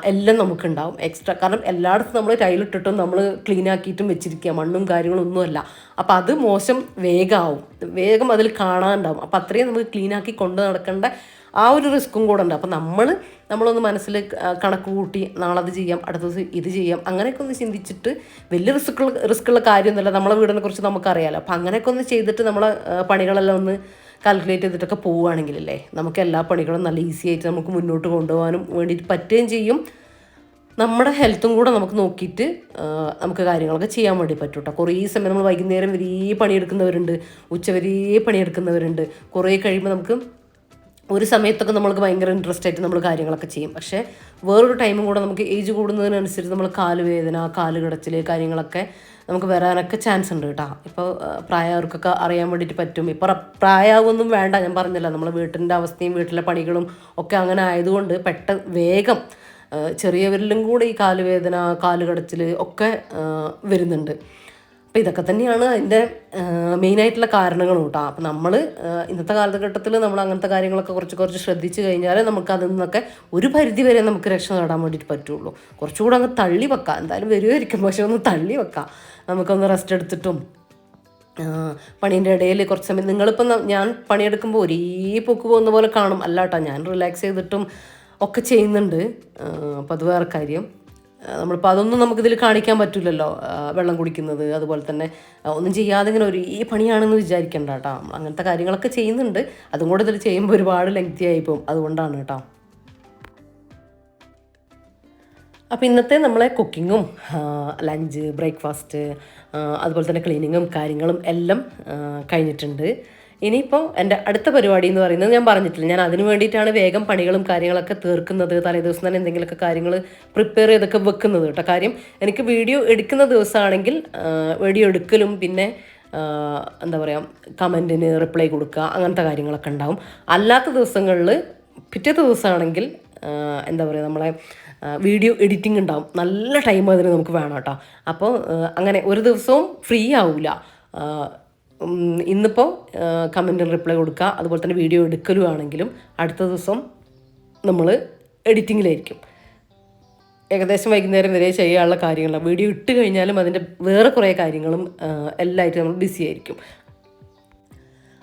എല്ലാം നമുക്കുണ്ടാവും എക്സ്ട്രാ. കാരണം എല്ലായിടത്തും നമ്മൾ ടൈലിട്ടിട്ടും നമ്മൾ ക്ലീൻ ആക്കിയിട്ടും വെച്ചിരിക്കുക, മണ്ണും കാര്യങ്ങളും ഒന്നുമല്ല. അപ്പോൾ അത് മോശം വേഗം അതിൽ കാണാനുണ്ടാവും. അപ്പോൾ അത്രയും നമുക്ക് ക്ലീൻ ആക്കി കൊണ്ട് നടക്കേണ്ട ആ ഒരു റിസ്ക്കും കൂടെ ഉണ്ട്. അപ്പോൾ നമ്മളൊന്ന് മനസ്സിൽ കണക്ക് കൂട്ടി നാളെ അത് ചെയ്യാം, അടുത്ത ദിവസം ഇത് ചെയ്യാം, അങ്ങനെയൊക്കെ ഒന്ന് ചിന്തിച്ചിട്ട് വലിയ റിസ്ക്കുള്ള കാര്യമൊന്നുമില്ല. നമ്മളെ വീടിനെ കുറിച്ച് നമുക്കറിയാമല്ലോ. അപ്പോൾ അങ്ങനെയൊക്കെ ഒന്ന് ചെയ്തിട്ട് നമ്മളെ പണികളെല്ലാം ഒന്ന് കാൽക്കുലേറ്റ് ചെയ്തിട്ടൊക്കെ പോവുകയാണെങ്കിലല്ലേ നമുക്ക് എല്ലാ പണികളും നല്ല ഈസി ആയിട്ട് നമുക്ക് മുന്നോട്ട് കൊണ്ടുപോകാനും വേണ്ടിയിട്ട് പറ്റുകയും ചെയ്യും. നമ്മുടെ ഹെൽത്തും കൂടെ നമുക്ക് നോക്കിയിട്ട് നമുക്ക് കാര്യങ്ങളൊക്കെ ചെയ്യാൻ വേണ്ടി പറ്റും കേട്ടോ. കുറേ സമയം നമ്മൾ വൈകുന്നേരം വരെ പണിയെടുക്കുന്നവരുണ്ട്, ഉച്ച വരെ പണിയെടുക്കുന്നവരുണ്ട്. കുറേ കഴിയുമ്പോൾ നമുക്ക് ഒരു സമയത്തൊക്കെ നമ്മൾക്ക് ഭയങ്കര ഇൻട്രസ്റ്റ് ആയിട്ട് നമ്മൾ കാര്യങ്ങളൊക്കെ ചെയ്യും. പക്ഷേ വേറൊരു ടൈമും കൂടെ നമുക്ക് ഏജ് കൂടുന്നതിനനുസരിച്ച് നമ്മൾ കാലുവേദന, കാലുകിടച്ചിൽ കാര്യങ്ങളൊക്കെ നമുക്ക് വരാനൊക്കെ ചാൻസ് ഉണ്ട് കേട്ടോ. ഇപ്പോൾ പ്രായവർക്കൊക്കെ അറിയാൻ വേണ്ടിയിട്ട് പറ്റും. ഇപ്പോൾ പ്രായമാവൊന്നും വേണ്ട, ഞാൻ പറഞ്ഞില്ല, നമ്മൾ വീട്ടിൻ്റെ അവസ്ഥയും വീട്ടിലെ പണികളും ഒക്കെ അങ്ങനെ ആയതുകൊണ്ട് വേഗം ചെറിയവരിലും കൂടെ ഈ കാലുവേദന, കാലുകടച്ചിൽ ഒക്കെ വരുന്നുണ്ട്. അപ്പോൾ ഇതൊക്കെ തന്നെയാണ് അതിൻ്റെ മെയിനായിട്ടുള്ള കാരണങ്ങൾ കേട്ടോ. അപ്പോൾ നമ്മൾ ഇന്നത്തെ കാലഘട്ടത്തിൽ നമ്മൾ അങ്ങനത്തെ കാര്യങ്ങളൊക്കെ കുറച്ച് ശ്രദ്ധിച്ചു കഴിഞ്ഞാൽ നമുക്ക് അതിൽ നിന്നൊക്കെ ഒരു പരിധി വരെ നമുക്ക് രക്ഷ നേടാൻ വേണ്ടിയിട്ട് പറ്റുള്ളൂ. കുറച്ചുകൂടെ അങ്ങ് തള്ളി വെക്കാം, എന്തായാലും വരുമായിരിക്കും, പക്ഷെ ഒന്ന് തള്ളി വെക്കാം. നമുക്കൊന്ന് റെസ്റ്റ് എടുത്തിട്ടും പണീൻ്റെ ഇടയിൽ കുറച്ച് സമയം നിങ്ങളിപ്പം ഞാൻ പണിയെടുക്കുമ്പോൾ ഒരേ പൊക്ക് പോകുന്ന പോലെ കാണും. അല്ല കേട്ടോ, ഞാൻ റിലാക്സ് ചെയ്തിട്ടും ഒക്കെ ചെയ്യുന്നുണ്ട്. അപ്പോൾ അത് വേറെ കാര്യം. നമ്മളിപ്പോൾ അതൊന്നും നമുക്കിതിൽ കാണിക്കാൻ പറ്റില്ലല്ലോ, വെള്ളം കുടിക്കുന്നത്, അതുപോലെ തന്നെ ഒന്നും ചെയ്യാതെ ഇങ്ങനെ ഒരേ പണിയാണെന്ന് വിചാരിക്കേണ്ട കേട്ടോ. അങ്ങനത്തെ കാര്യങ്ങളൊക്കെ ചെയ്യുന്നുണ്ട്. അതും കൂടെ ഇതിൽ ചെയ്യുമ്പോൾ ഒരുപാട് ലെങ്തി ആയിപ്പോവും, അതുകൊണ്ടാണ് കേട്ടോ. അപ്പോൾ ഇന്നത്തെ നമ്മളെ കുക്കിങ്ങും ലഞ്ച്, ബ്രേക്ക്ഫാസ്റ്റ്, അതുപോലെ തന്നെ ക്ലീനിങ്ങും കാര്യങ്ങളും എല്ലാം കഴിഞ്ഞിട്ടുണ്ട്. ഇനിയിപ്പോൾ എൻ്റെ അടുത്ത പരിപാടി എന്ന് പറയുന്നത് ഞാൻ പറഞ്ഞിട്ടില്ല, ഞാൻ അതിന് വേണ്ടിയിട്ടാണ് വേഗം പണികളും കാര്യങ്ങളൊക്കെ തീർക്കുന്നത്. തലേദിവസം തന്നെ എന്തെങ്കിലുമൊക്കെ കാര്യങ്ങൾ പ്രിപ്പയർ ചെയ്തൊക്കെ വെക്കുന്നത് കേട്ടോ. കാര്യം എനിക്ക് വീഡിയോ എടുക്കുന്ന ദിവസമാണെങ്കിൽ വീഡിയോ എടുക്കലും പിന്നെ എന്താ പറയുക, കമൻറ്റിന് റിപ്ലൈ കൊടുക്കുക, അങ്ങനത്തെ കാര്യങ്ങളൊക്കെ ഉണ്ടാവും. അല്ലാത്ത ദിവസങ്ങളിൽ പിറ്റത്തെ ദിവസമാണെങ്കിൽ എന്താ പറയുക, നമ്മളെ വീഡിയോ എഡിറ്റിംഗ് ഉണ്ടാവും. നല്ല ടൈം അതിന് നമുക്ക് വേണം കേട്ടോ. അപ്പോൾ അങ്ങനെ ഒരു ദിവസവും ഫ്രീ ആവില്ല. ഇന്നിപ്പോൾ കമൻറ്റിന് റിപ്ലൈ കൊടുക്കുക, അതുപോലെ തന്നെ വീഡിയോ എടുക്കലും ആണെങ്കിലും അടുത്ത ദിവസം നമ്മൾ എഡിറ്റിങ്ങിലായിരിക്കും. ഏകദേശം വൈകുന്നേരം വരെ ചെയ്യാനുള്ള കാര്യങ്ങളാണ്. വീഡിയോ ഇട്ട് കഴിഞ്ഞാലും അതിൻ്റെ വേറെ കുറേ കാര്യങ്ങളും എല്ലാമായിട്ട് നമ്മൾ ബിസി ആയിരിക്കും.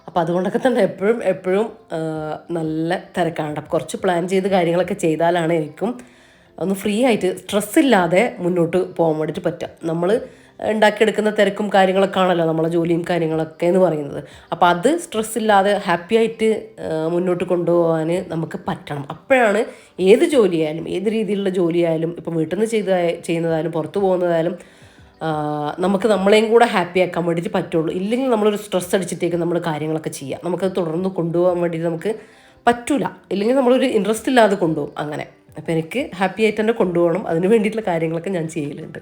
അപ്പോൾ അതുകൊണ്ടൊക്കെ തന്നെ എപ്പോഴും നല്ല തിരക്കാണ്. കുറച്ച് പ്ലാൻ ചെയ്ത് കാര്യങ്ങളൊക്കെ ചെയ്താലാണ് എനിക്കും ഒന്ന് ഫ്രീ ആയിട്ട് സ്ട്രെസ്സില്ലാതെ മുന്നോട്ട് പോകാൻ വേണ്ടിയിട്ട് പറ്റുക. നമ്മൾ ഉണ്ടാക്കിയെടുക്കുന്ന തിരക്കും കാര്യങ്ങളൊക്കെ ആണല്ലോ നമ്മളെ ജോലിയും കാര്യങ്ങളൊക്കെ എന്ന് പറയുന്നത്. അപ്പോൾ അത് സ്ട്രെസ്സില്ലാതെ ഹാപ്പി ആയിട്ട് മുന്നോട്ട് കൊണ്ടുപോകാൻ നമുക്ക് പറ്റണം. അപ്പോഴാണ് ഏത് ജോലിയായാലും, ഏത് രീതിയിലുള്ള ജോലിയായാലും, ഇപ്പം വീട്ടിൽ നിന്ന് ചെയ്യുന്നതായാലും പുറത്തു പോകുന്നതായാലും നമുക്ക് നമ്മളെയും കൂടെ ഹാപ്പി ആക്കാൻ വേണ്ടിയിട്ട് പറ്റുള്ളൂ. ഇല്ലെങ്കിൽ നമ്മളൊരു സ്ട്രെസ് അടിച്ചിട്ടേക്ക് നമ്മൾ കാര്യങ്ങളൊക്കെ ചെയ്യാം. നമുക്കത് തുടർന്ന് കൊണ്ടുപോകാൻ വേണ്ടിയിട്ട് നമുക്ക് പറ്റൂല, ഇല്ലെങ്കിൽ നമ്മളൊരു ഇൻട്രസ്റ്റ് ഇല്ലാതെ കൊണ്ടുപോകും അങ്ങനെ. അപ്പോൾ എനിക്ക് ഹാപ്പി ആയിട്ട് തന്നെ കൊണ്ടുപോകണം, അതിന് വേണ്ടിയിട്ടുള്ള കാര്യങ്ങളൊക്കെ ഞാൻ ചെയ്യലുണ്ട്.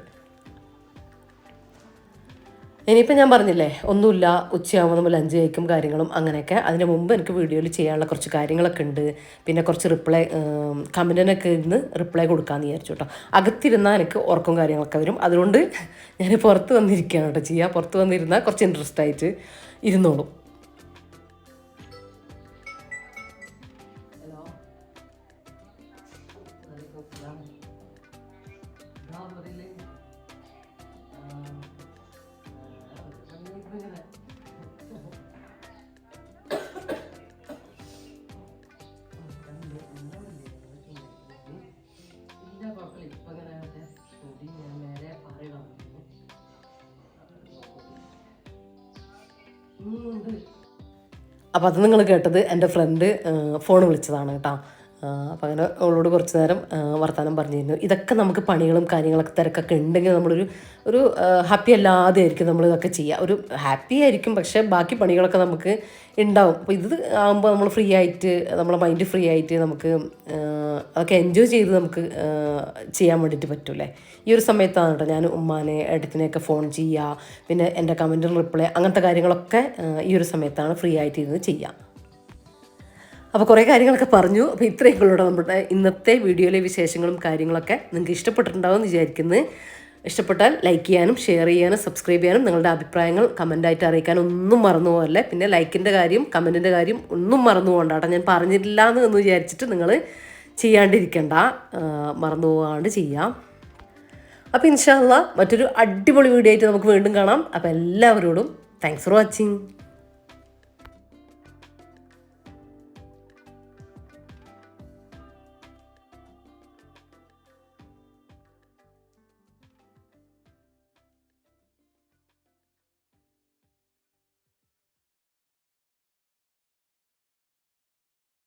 ഇനിയിപ്പോൾ ഞാൻ പറഞ്ഞില്ലേ, ഒന്നുമില്ല, ഉച്ചയാകുമ്പോൾ നമ്മൾ ലഞ്ച് കഴിക്കും കാര്യങ്ങളും അങ്ങനെയൊക്കെ. അതിന് മുമ്പ് എനിക്ക് വീഡിയോയിൽ ചെയ്യാനുള്ള കുറച്ച് കാര്യങ്ങളൊക്കെ ഉണ്ട്. പിന്നെ കുറച്ച് കമൻറ്റിനൊക്കെ ഇരുന്ന് റിപ്ലൈ കൊടുക്കാമെന്ന് വിചാരിച്ചു കേട്ടോ. അകത്തിരുന്നാൽ എനിക്ക് ഉറക്കം കാര്യങ്ങളൊക്കെ വരും. അതുകൊണ്ട് ഞാൻ പുറത്ത് വന്നിരിക്കുകയാണ് കേട്ടോ ചെയ്യുക. പുറത്ത് വന്നിരുന്നാൽ കുറച്ച് ഇൻട്രസ്റ്റ് ആയിട്ട് ഇരുന്നോളും. അപ്പോൾ അത് നിങ്ങൾ കേട്ടത് എൻ്റെ ഫ്രണ്ട് ഫോൺ വിളിച്ചതാണ് കേട്ടോ. അപ്പോൾ അങ്ങനെ അവളോട് കുറച്ച് നേരം വർത്തമാനം പറഞ്ഞിരുന്നു. ഇതൊക്കെ നമുക്ക് പണികളും കാര്യങ്ങളൊക്കെ തിരക്കൊക്കെ ഉണ്ടെങ്കിൽ ഒരു ഹാപ്പി അല്ലാതെ ആയിരിക്കും നമ്മൾ ഇതൊക്കെ ചെയ്യുക. ഒരു ഹാപ്പി ആയിരിക്കും, പക്ഷേ ബാക്കി പണികളൊക്കെ നമുക്ക് ഉണ്ടാവും. അപ്പോൾ ഇത് ആകുമ്പോൾ നമ്മൾ ഫ്രീ ആയിട്ട്, നമ്മളെ മൈൻഡ് ഫ്രീ ആയിട്ട് നമുക്ക് അതൊക്കെ എൻജോയ് ചെയ്ത് നമുക്ക് ചെയ്യാൻ വേണ്ടിയിട്ട് പറ്റൂലേ. ഈ ഒരു സമയത്താണ് കേട്ടോ ഞാൻ ഉമ്മാനെ ഏട്ടത്തിനെയൊക്കെ ഫോൺ ചെയ്യുക, പിന്നെ എൻ്റെ കമൻറ്റിന് റിപ്ലൈ, അങ്ങനത്തെ കാര്യങ്ങളൊക്കെ ഈ ഒരു സമയത്താണ് ഫ്രീ ആയിട്ട് ഇരുന്ന് ചെയ്യുക. അപ്പോൾ കുറേ കാര്യങ്ങളൊക്കെ പറഞ്ഞു. അപ്പോൾ ഇത്രയൊക്കെ ഉള്ളൂ നമ്മുടെ ഇന്നത്തെ വീഡിയോയിലെ വിശേഷങ്ങളും കാര്യങ്ങളൊക്കെ. നിങ്ങൾക്ക് ഇഷ്ടപ്പെട്ടിട്ടുണ്ടാവും എന്ന് വിചാരിക്കുന്നത്. ഇഷ്ടപ്പെട്ടാൽ ലൈക്ക് ചെയ്യാനും ഷെയർ ചെയ്യാനും സബ്സ്ക്രൈബ് ചെയ്യാനും നിങ്ങളുടെ അഭിപ്രായങ്ങൾ കമൻറ്റായിട്ട് അറിയിക്കാനും ഒന്നും മറന്നു പോകല്ലേ. പിന്നെ ലൈക്കിൻ്റെ കാര്യം കമൻറ്റിൻ്റെ കാര്യം ഒന്നും മറന്നു പോകണ്ട. ഞാൻ പറഞ്ഞിട്ടില്ല എന്ന് വിചാരിച്ചിട്ട് നിങ്ങൾ ചെയ്യാണ്ടിരിക്കണ്ട, മറന്നു പോകാണ്ട് ചെയ്യാം. അപ്പോൾ ഇൻഷാ അല്ലാഹ് മറ്റൊരു അടിപൊളി വീഡിയോ ആയിട്ട് നമുക്ക് വീണ്ടും കാണാം. അപ്പോൾ എല്ലാവരോടും താങ്ക്സ് ഫോർ വാച്ചിങ്.